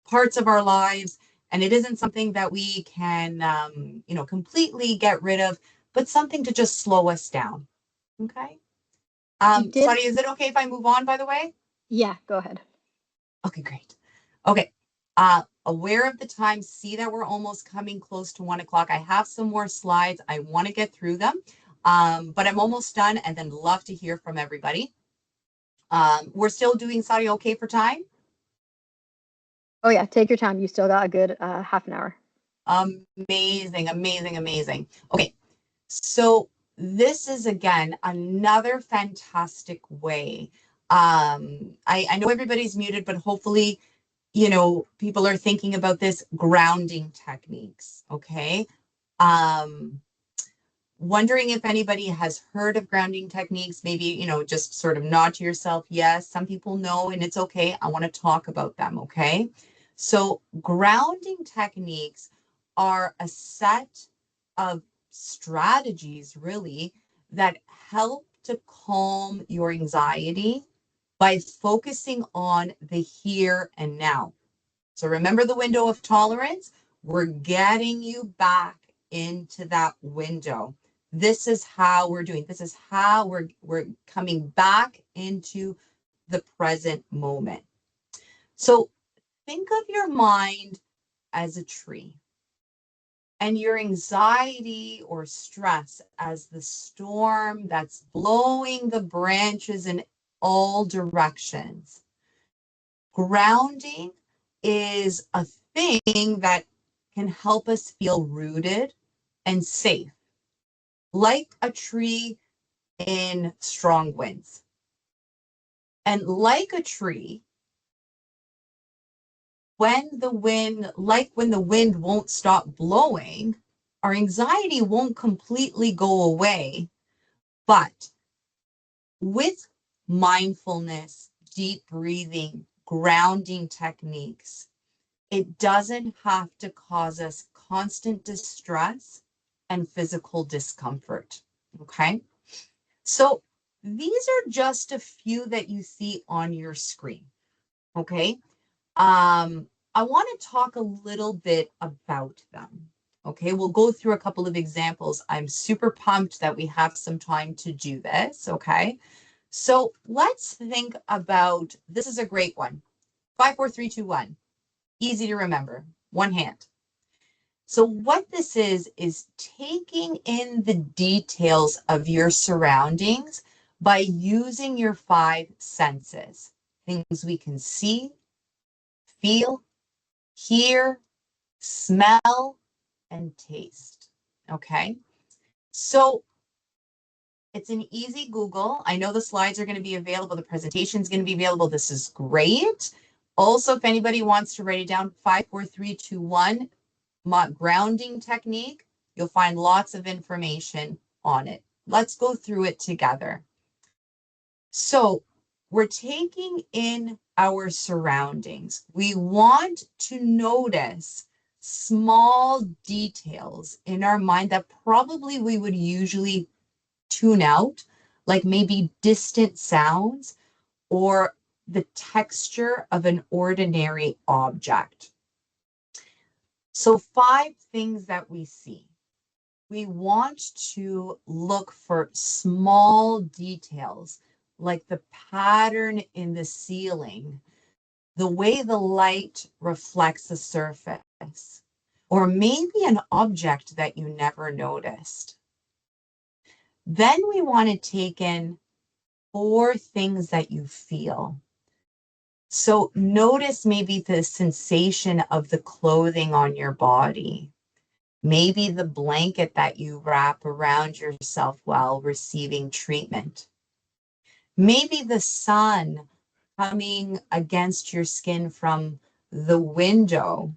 S2: parts of our lives, and it isn't something that we can, completely get rid of, but something to just slow us down. Okay. Saudi, is it okay if I move on, by the way?
S3: Yeah, go ahead.
S2: Okay, great. Okay. Aware of the time, see that we're almost coming close to 1 o'clock. I have some more slides. I want to get through them, but I'm almost done, and then love to hear from everybody. We're still doing, Saudi, okay for time?
S3: Oh yeah, take your time. You still got a good half an hour.
S2: Amazing, amazing, amazing. Okay, so this is, again, another fantastic way. I know everybody's muted, but hopefully, people are thinking about this grounding techniques, okay? Wondering if anybody has heard of grounding techniques, maybe, just sort of nod to yourself. Yes, some people know, and it's okay. I want to talk about them, okay? So grounding techniques are a set of strategies, really, that help to calm your anxiety by focusing on the here and now. So remember the window of tolerance? We're getting you back into that window. This is how we're doing. This is how we're coming back into the present moment. So think of your mind as a tree and your anxiety or stress as the storm that's blowing the branches in all directions. Grounding is a thing that can help us feel rooted and safe, like a tree in strong winds. And like a tree, when the wind won't stop blowing, our anxiety won't completely go away. But with mindfulness, deep breathing, grounding techniques, it doesn't have to cause us constant distress and physical discomfort. Okay. So these are just a few that you see on your screen. Okay. I want to talk a little bit about them. Okay. We'll go through a couple of examples. I'm super pumped that we have some time to do this. Okay. So let's think about, this is a great one. 5, 4, 3, 2, 1. Easy to remember. One hand. So what this is taking in the details of your surroundings by using your 5 senses. Things we can see, feel, hear, smell, and taste. Okay. So it's an easy Google. I know the slides are going to be available. The presentation is going to be available. This is great. Also, if anybody wants to write it down, 5, 4, 3, 2, 1, grounding technique, you'll find lots of information on it. Let's go through it together. So we're taking in our surroundings. We want to notice small details in our mind that probably we would usually tune out, like maybe distant sounds or the texture of an ordinary object. So 5 things that we see. We want to look for small details like the pattern in the ceiling, the way the light reflects the surface, or maybe an object that you never noticed. Then we want to take in 4 things that you feel. So notice maybe the sensation of the clothing on your body, maybe the blanket that you wrap around yourself while receiving treatment, maybe the sun coming against your skin from the window,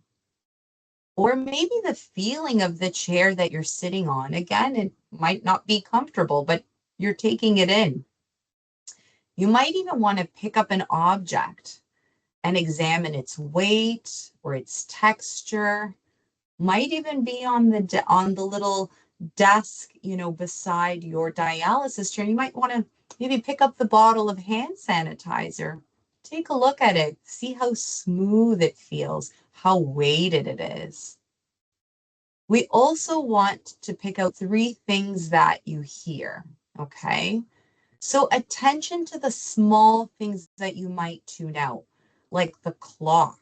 S2: or maybe the feeling of the chair that you're sitting on. Again, it might not be comfortable, but you're taking it in. You might even want to pick up an object and examine its weight or its texture. Might even be on the little desk, beside your dialysis chair. You might want to maybe pick up the bottle of hand sanitizer. Take a look at it. See how smooth it feels, how weighted it is. We also want to pick out 3 things that you hear, okay? So attention to the small things that you might tune out, like the clock,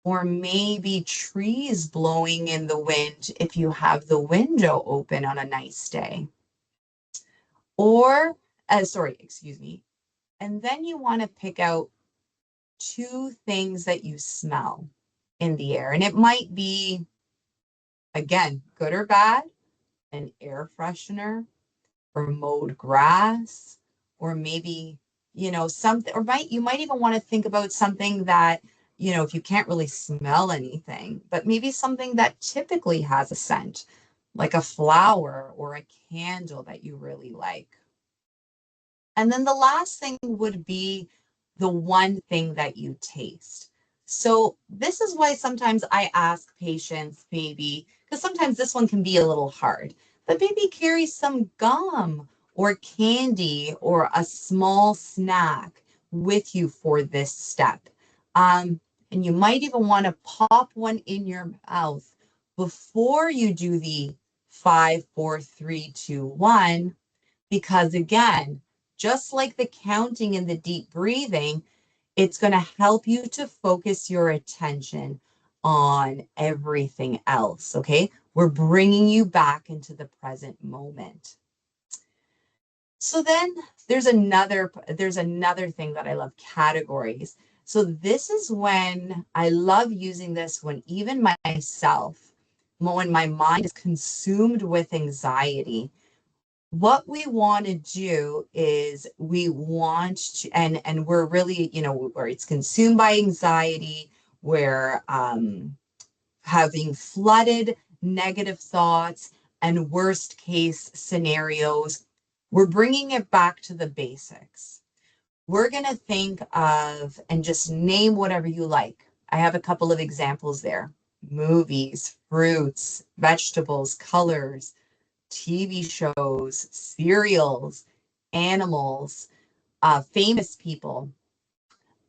S2: or maybe trees blowing in the wind if you have the window open on a nice day. Or, excuse me. And then you want to pick out 2 things that you smell in the air. And it might be, again, good or bad, an air freshener, or mowed grass, or maybe, something, or you might even want to think about something that, if you can't really smell anything, but maybe something that typically has a scent, like a flower or a candle that you really like. And then the last thing would be the one thing that you taste. So this is why sometimes I ask patients, maybe, because sometimes this one can be a little hard, but maybe carry some gum or candy or a small snack with you for this step. And you might even want to pop one in your mouth before you do the 5, 4, 3, 2, 1, because again, just like the counting and the deep breathing, it's going to help you to focus your attention on everything else, okay? We're bringing you back into the present moment. So then there's another thing that I love, categories. So this is when I love using this when even myself, when my mind is consumed with anxiety. What we want to do is we want to, and we're really, where it's consumed by anxiety, we're having flooded negative thoughts and worst case scenarios. We're bringing it back to the basics. We're going to think of and just name whatever you like. I have a couple of examples there: movies, fruits, vegetables, colors, TV shows, cereals, animals, famous people,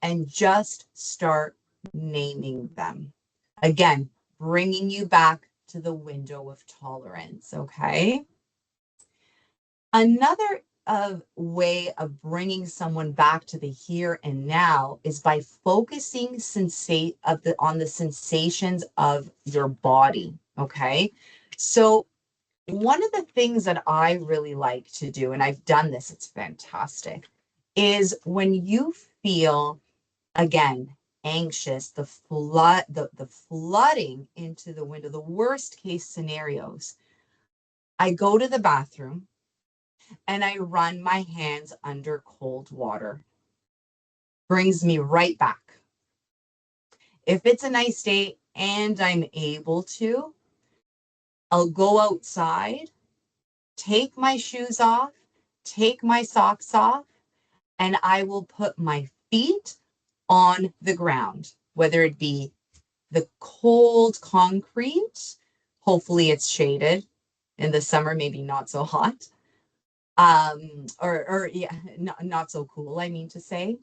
S2: and just start naming them. Again, bringing you back to the window of tolerance, okay? Another way of bringing someone back to the here and now is by focusing on the sensations of your body, okay? So one of the things that I really like to do, and I've done this, it's fantastic, is when you feel, again, anxious, the flooding into the window, the worst case scenarios, I go to the bathroom and I run my hands under cold water. Brings me right back. If it's a nice day and I'm able to, I'll go outside, take my shoes off, take my socks off, and I will put my feet on the ground, whether it be the cold concrete, hopefully it's shaded in the summer, maybe not so hot, or yeah, not so cool, I mean to say,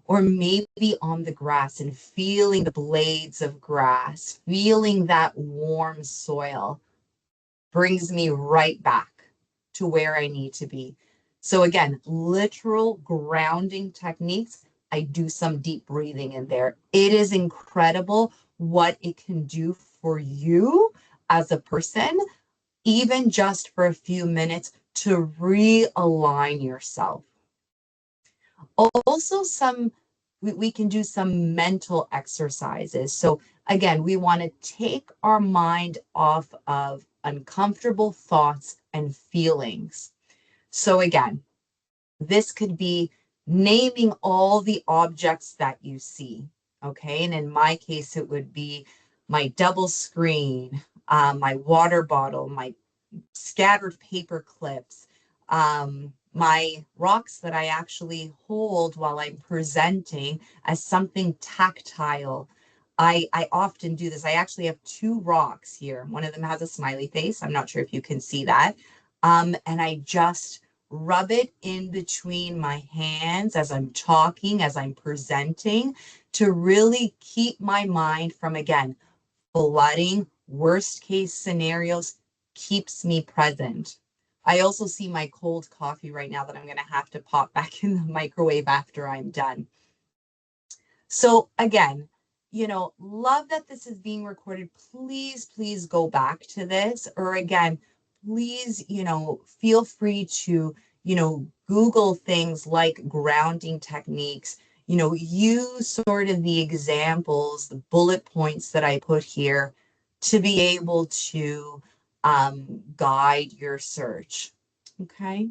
S2: or maybe on the grass and feeling the blades of grass, feeling that warm soil brings me right back to where I need to be. So again, literal grounding techniques. I do some deep breathing in there. It is incredible what it can do for you as a person, even just for a few minutes, to realign yourself. Also, we can do some mental exercises. So again, we want to take our mind off of uncomfortable thoughts and feelings. So again, this could be naming all the objects that you see. Okay. And in my case, it would be my double screen, my water bottle, my scattered paper clips, my rocks that I actually hold while I'm presenting as something tactile. I often do this. I actually have two rocks here. One of them has a smiley face. I'm not sure if you can see that. And I just rub it in between my hands as I'm talking, as I'm presenting, to really keep my mind from, again, flooding, worst case scenarios, keeps me present. I also see my cold coffee right now that I'm going to have to pop back in the microwave after I'm done. So again, love that this is being recorded. Please go back to this. Or again, please, feel free to, Google things like grounding techniques, use sort of the examples, the bullet points that I put here to be able to guide your search. Okay.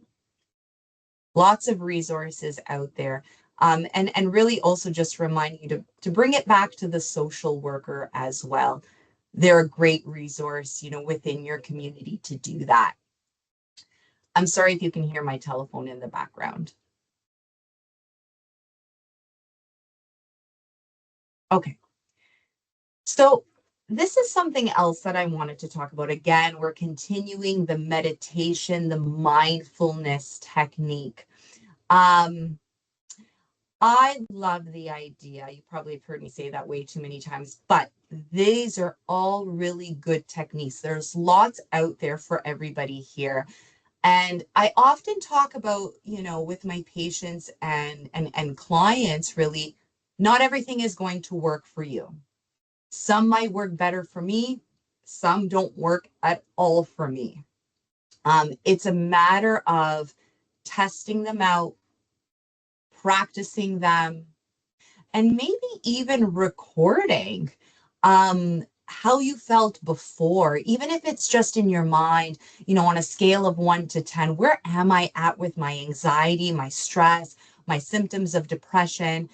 S2: Lots of resources out there. And really also just remind you to bring it back to the social worker as well. They're a great resource, within your community to do that. I'm sorry if you can hear my telephone in the background. Okay. So this is something else that I wanted to talk about. Again, we're continuing the meditation, the mindfulness technique. I love the idea. You probably have heard me say that way too many times, but these are all really good techniques. There's lots out there for everybody here. And I often talk about, with my patients and clients, really, not everything is going to work for you. Some might work better for me. Some don't work at all for me. It's a matter of testing them out, practicing them, and maybe even recording how you felt before, even if it's just in your mind, on a scale of 1 to 10, where am I at with my anxiety, my stress, my symptoms of depression,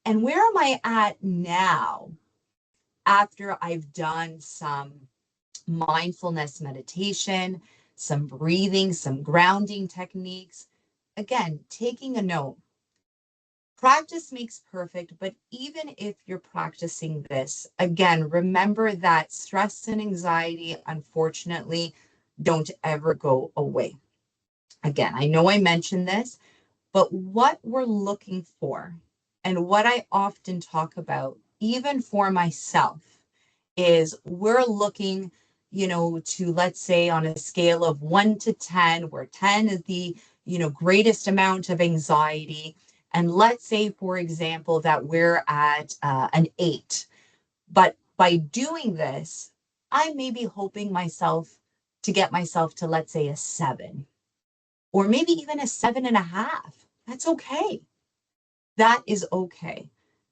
S2: and where am I at now after I've done some mindfulness meditation, some breathing, some grounding techniques. Again, taking a note. Practice makes perfect, but even if you're practicing this, again, remember that stress and anxiety, unfortunately, don't ever go away. Again, I know I mentioned this, but what we're looking for and what I often talk about, even for myself, is we're looking, to, let's say, on a scale of 1 to 10, where 10 is the, greatest amount of anxiety. And let's say, for example, that we're at an 8. But by doing this, I may be hoping to get myself to, let's say, a 7, or maybe even a 7.5. That's okay. That is okay.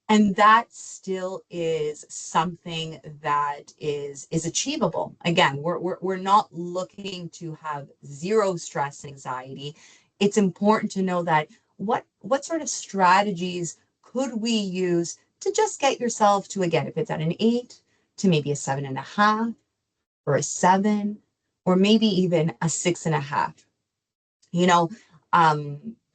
S2: And that still is something that is achievable. Again, we're not looking to have zero stress and anxiety. It's important to know that what sort of strategies could we use to just get yourself to, again, if it's at an 8, to maybe a 7.5, or a 7, or maybe even a 6.5.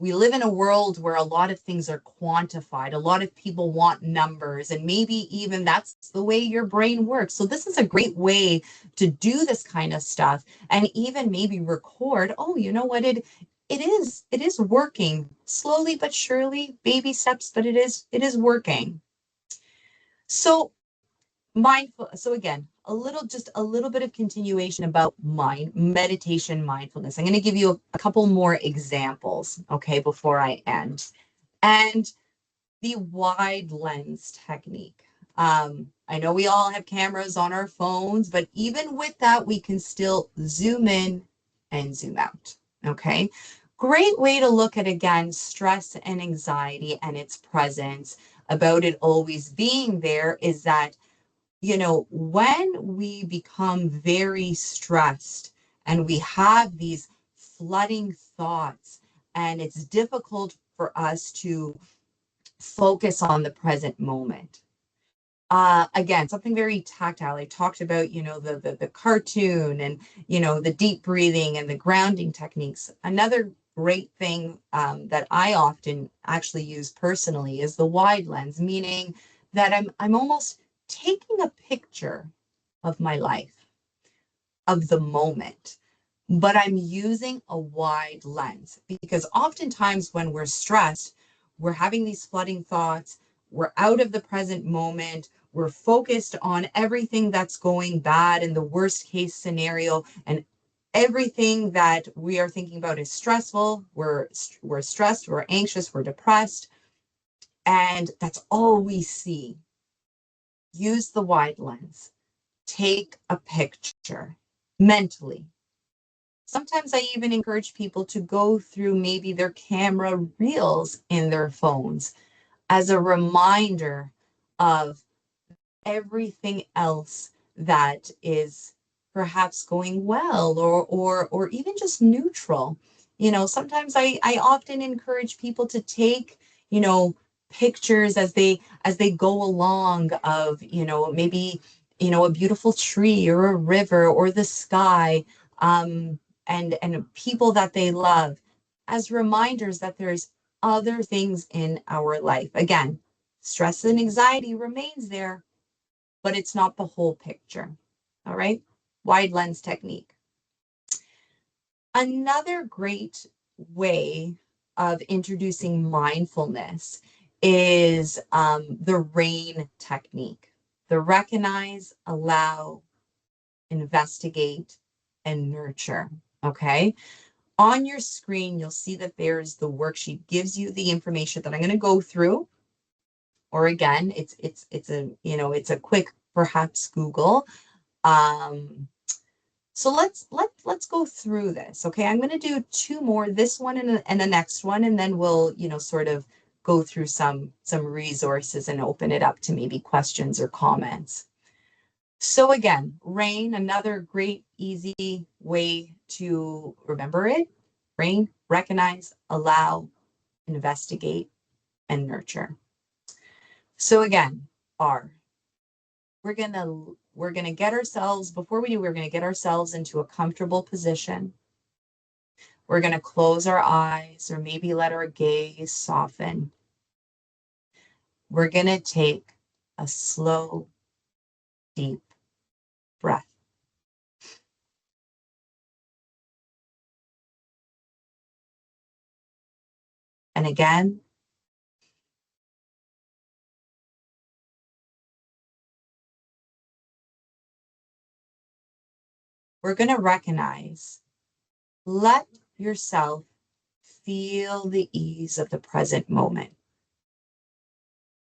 S2: We live in a world where a lot of things are quantified. A lot of people want numbers, and maybe even that's the way your brain works. So this is a great way to do this kind of stuff, and even maybe record, oh, you know what, it is working slowly but surely, baby steps, but it is working. So again, just a little bit of continuation about meditation, mindfulness. I'm going to give you a couple more examples, okay, before I end. And the wide lens technique. I know we all have cameras on our phones, but even with that, we can still zoom in and zoom out. Okay. great way to look at, again, stress and anxiety and its presence, about it always being there, is that, you know, when we become very stressed and we have these flooding thoughts, and it's difficult for us to focus on the present moment. Again, something very tactile. I talked about, you know, the cartoon, and, you know, the deep breathing and the grounding techniques. Another great thing that I often actually use personally is the wide lens, meaning that I'm almost taking a picture of my life, of the moment, but I'm using a wide lens, because oftentimes when we're stressed, we're having these flooding thoughts, we're out of the present moment, we're focused on everything that's going bad in the worst case scenario, and everything that we are thinking about is stressful. We're stressed, we're anxious, we're depressed, and that's all we see. Use the wide lens. Take a picture mentally. Sometimes I even encourage people to go through maybe their camera reels in their phones as a reminder of everything else that is perhaps going well, or even just neutral. You know, sometimes I often encourage people to take, you know, pictures as they go along of, you know, maybe, you know, a beautiful tree or a river or the sky, and people that they love, as reminders that there's other things in our life. Again, stress and anxiety remains there, but it's not the whole picture. All right. Wide lens technique. Another great way of introducing mindfulness is the RAIN technique. The recognize, allow, investigate, and nurture. Okay. On your screen, you'll see that there's the worksheet, gives you the information that I'm going to go through. Or again, it's a, you know, it's a quick, perhaps, Google. So let's go through this. Okay, I'm going to do two more, this one and the next one, and then we'll, you know, sort of go through some resources and open it up to maybe questions or comments. So again, RAIN, another great, easy way to remember it. RAIN, recognize, allow, investigate, and nurture. So again, R, we're gonna get ourselves, before we do, we're gonna get ourselves into a comfortable position. We're gonna close our eyes, or maybe let our gaze soften. We're gonna take a slow, deep breath. And again, we're gonna recognize, let yourself feel the ease of the present moment.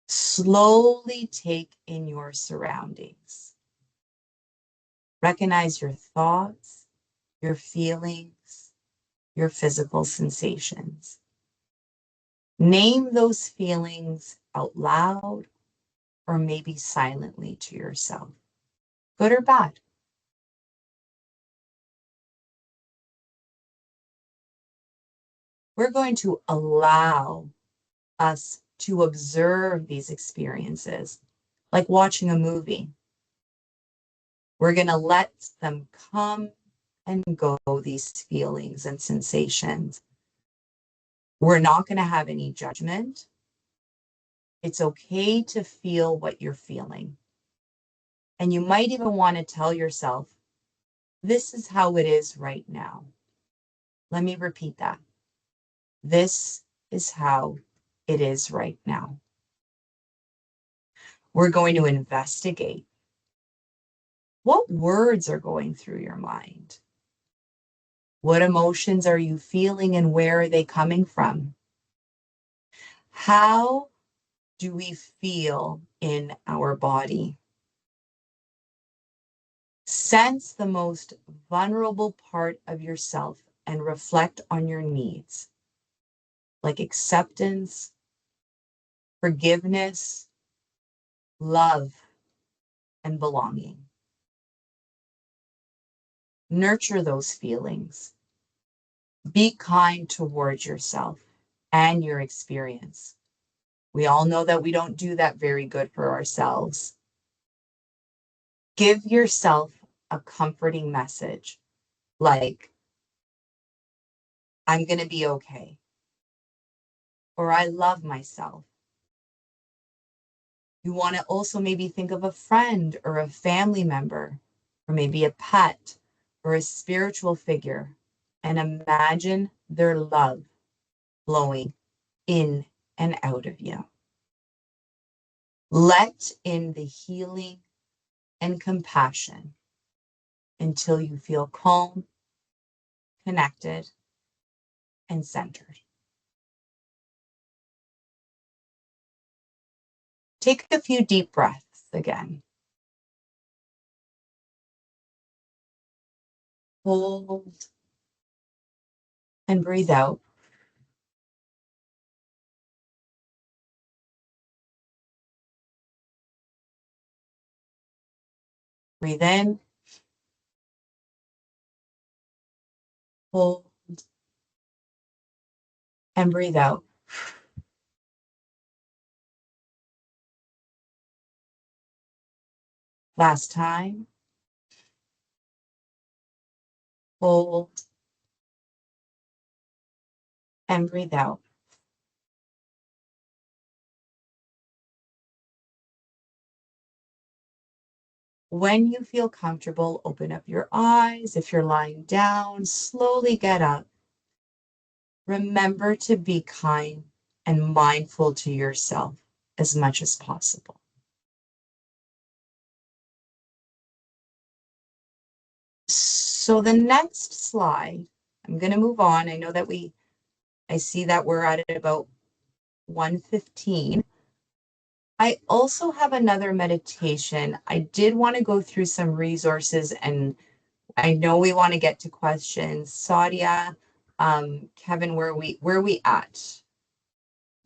S2: Slowly take in your surroundings. Recognize your thoughts, your feelings, your physical sensations. Name those feelings out loud, or maybe silently to yourself, good or bad. We're going to allow us to observe these experiences like watching a movie. We're going to let them come and go, these feelings and sensations. We're not going to have any judgment. It's okay to feel what you're feeling. And you might even want to tell yourself, this is how it is right now. Let me repeat that. This is how it is right now. We're going to investigate. What words are going through your mind? What emotions are you feeling, and where are they coming from? How do we feel in our body? Sense the most vulnerable part of yourself and reflect on your needs, like acceptance, forgiveness, love, and belonging. Nurture those feelings. Be kind towards yourself and your experience. We all know that we don't do that very good for ourselves. Give yourself a comforting message like, I'm going to be okay, or I love myself. You want to also maybe think of a friend or a family member, or maybe a pet or a spiritual figure, and imagine their love flowing in and out of you. Let in the healing and compassion until you feel calm, connected, and centered. Take a few deep breaths again. Hold and breathe out. Breathe in. Hold and breathe out. Last time. Hold and breathe out. When you feel comfortable, open up your eyes. If you're lying down, slowly get up. Remember to be kind and mindful to yourself as much as possible. So the next slide, I'm going to move on. I know that I see that we're at about 1:15. I also have another meditation. I did want to go through some resources, and I know we want to get to questions. Sadia, Kevin, where are we at?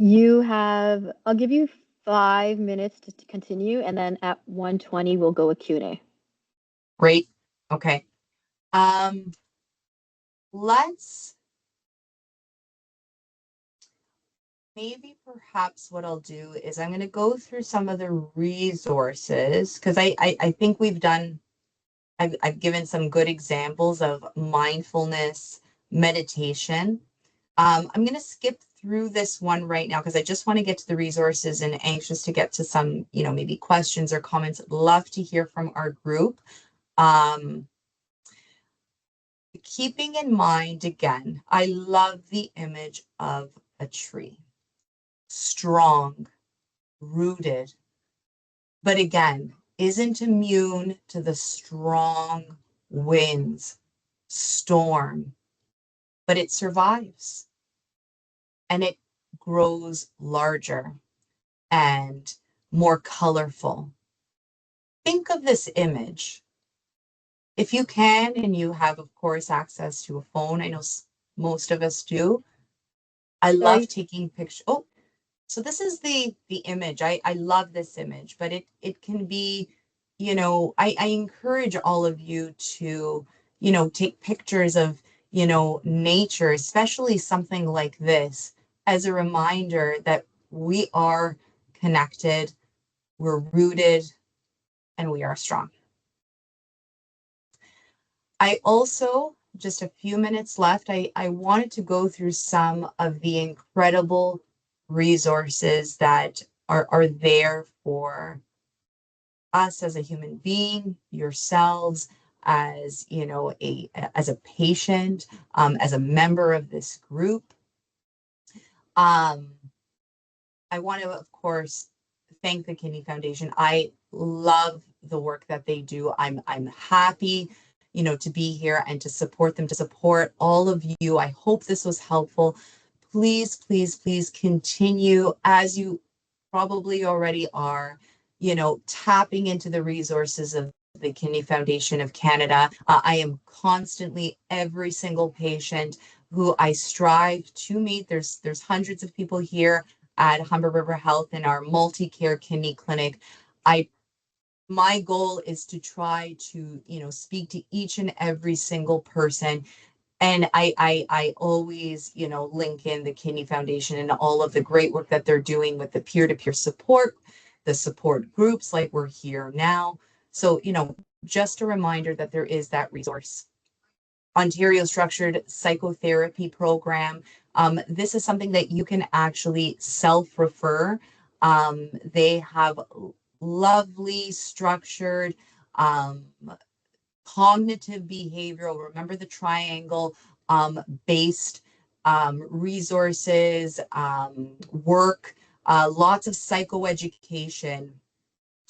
S3: I'll give you 5 minutes to continue, and then at 1:20 we'll go with Q&A.
S2: Great. Okay. Maybe perhaps what I'll do is I'm going to go through some of the resources, because I think I've given some good examples of mindfulness meditation. I'm going to skip through this one right now because I just want to get to the resources and anxious to get to some, maybe questions or comments. Love to hear from our group. Keeping in mind, again, I love the image of a tree. Strong, rooted, but again, isn't immune to the strong winds, storm, but it survives and it grows larger and more colorful. Think of this image. If you can, and you have, of course, access to a phone, I know most of us do. I love taking pictures. Oh, so this is the image. I love this image, but it can be, I encourage all of you to, take pictures of, nature, especially something like this, as a reminder that we are connected, we're rooted, and we are strong. I also, just a few minutes left, I wanted to go through some of the incredible resources that are there for us as a human being, yourselves as, as a patient, as a member of this group. I want to, of course, thank the Kidney Foundation. I love the work that they do. I'm happy, to be here and to support them, to support all of you. I hope this was helpful. Please, please, please continue, as you probably already are, tapping into the resources of the Kidney Foundation of Canada. I am constantly, every single patient who I strive to meet. There's hundreds of people here at Humber River Health in our multi-care kidney clinic. My goal is to try to, speak to each and every single person. And I always, link in the Kidney Foundation and all of the great work that they're doing with the peer-to-peer support, the support groups like we're here now. So, just a reminder that there is that resource. Ontario Structured Psychotherapy Program. This is something that you can actually self-refer. They have lovely structured cognitive behavioral, remember the triangle, based resources, work, lots of psychoeducation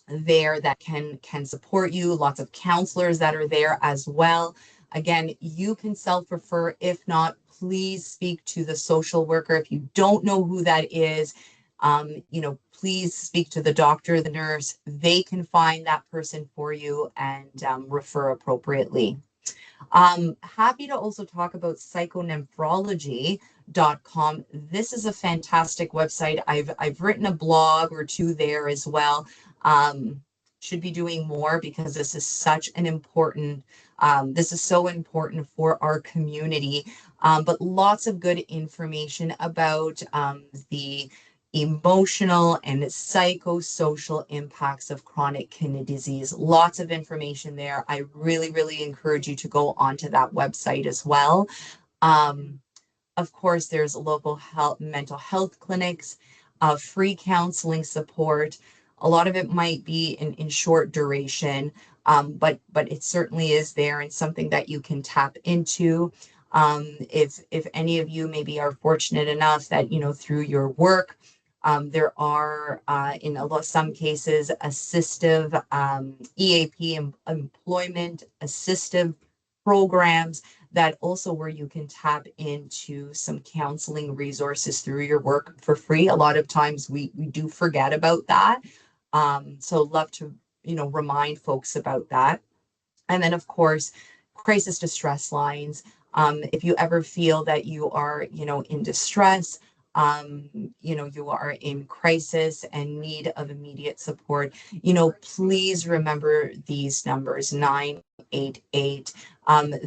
S2: there that can support you, lots of counselors that are there as well. Again, you can self-refer. If not, please speak to the social worker. If you don't know who that is, please speak to the doctor, the nurse. They can find that person for you and refer appropriately. Happy to also talk about psychonephrology.com. This is a fantastic website. I've written a blog or two there as well. Should be doing more because this is such an important, this is so important for our community. But lots of good information about the emotional and psychosocial impacts of chronic kidney disease. Lots of information there. I really, really encourage you to go onto that website as well. Of course, there's local mental health clinics, free counseling support. A lot of it might be in short duration, but it certainly is there and something that you can tap into. If any of you maybe are fortunate enough that, through your work, there are, in some cases, assistive EAP, employment assistive programs that also where you can tap into some counseling resources through your work for free. A lot of times we do forget about that. So love to, remind folks about that. And then, of course, crisis distress lines. If you ever feel that you are, in distress, you are in crisis and need of immediate support, please remember these numbers, 988.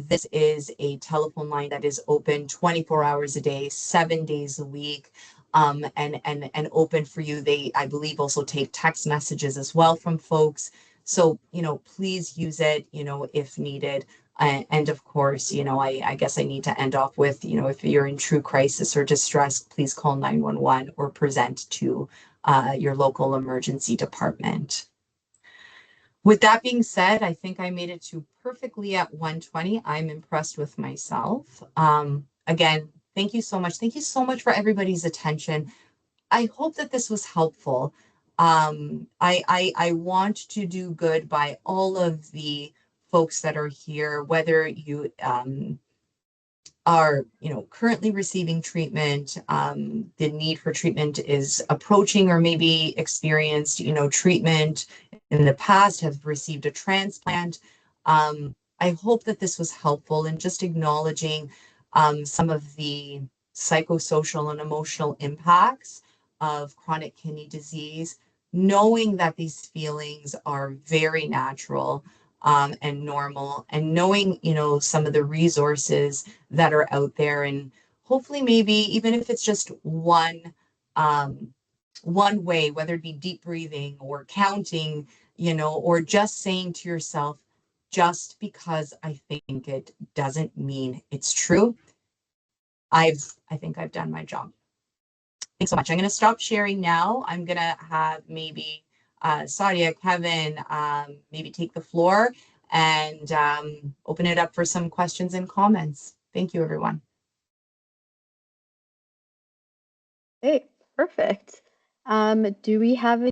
S2: This is a telephone line that is open 24 hours a day, 7 days a week. And open for you. They, I believe, also take text messages as well from folks. So, please use it, if needed. And of course, I guess I need to end off with, if you're in true crisis or distress, please call 911 or present to your local emergency department. With that being said, I think I made it to perfectly at 1:20. I'm impressed with myself. Again, thank you so much. Thank you so much for everybody's attention. I hope that this was helpful. I want to do good by all of the folks that are here, whether you are, currently receiving treatment, the need for treatment is approaching, or maybe experienced, treatment in the past, have received a transplant. I hope that this was helpful in just acknowledging some of the psychosocial and emotional impacts of chronic kidney disease, knowing that these feelings are very natural and normal, and knowing, some of the resources that are out there, and hopefully maybe even if it's just one way, whether it be deep breathing or counting, or just saying to yourself, just because I think it doesn't mean it's true. I think I've done my job. Thanks so much. I'm going to stop sharing now. I'm going to have maybe Sadia, Kevin, maybe take the floor and open it up for some questions and comments. Thank you, everyone.
S3: Hey, perfect. Do we have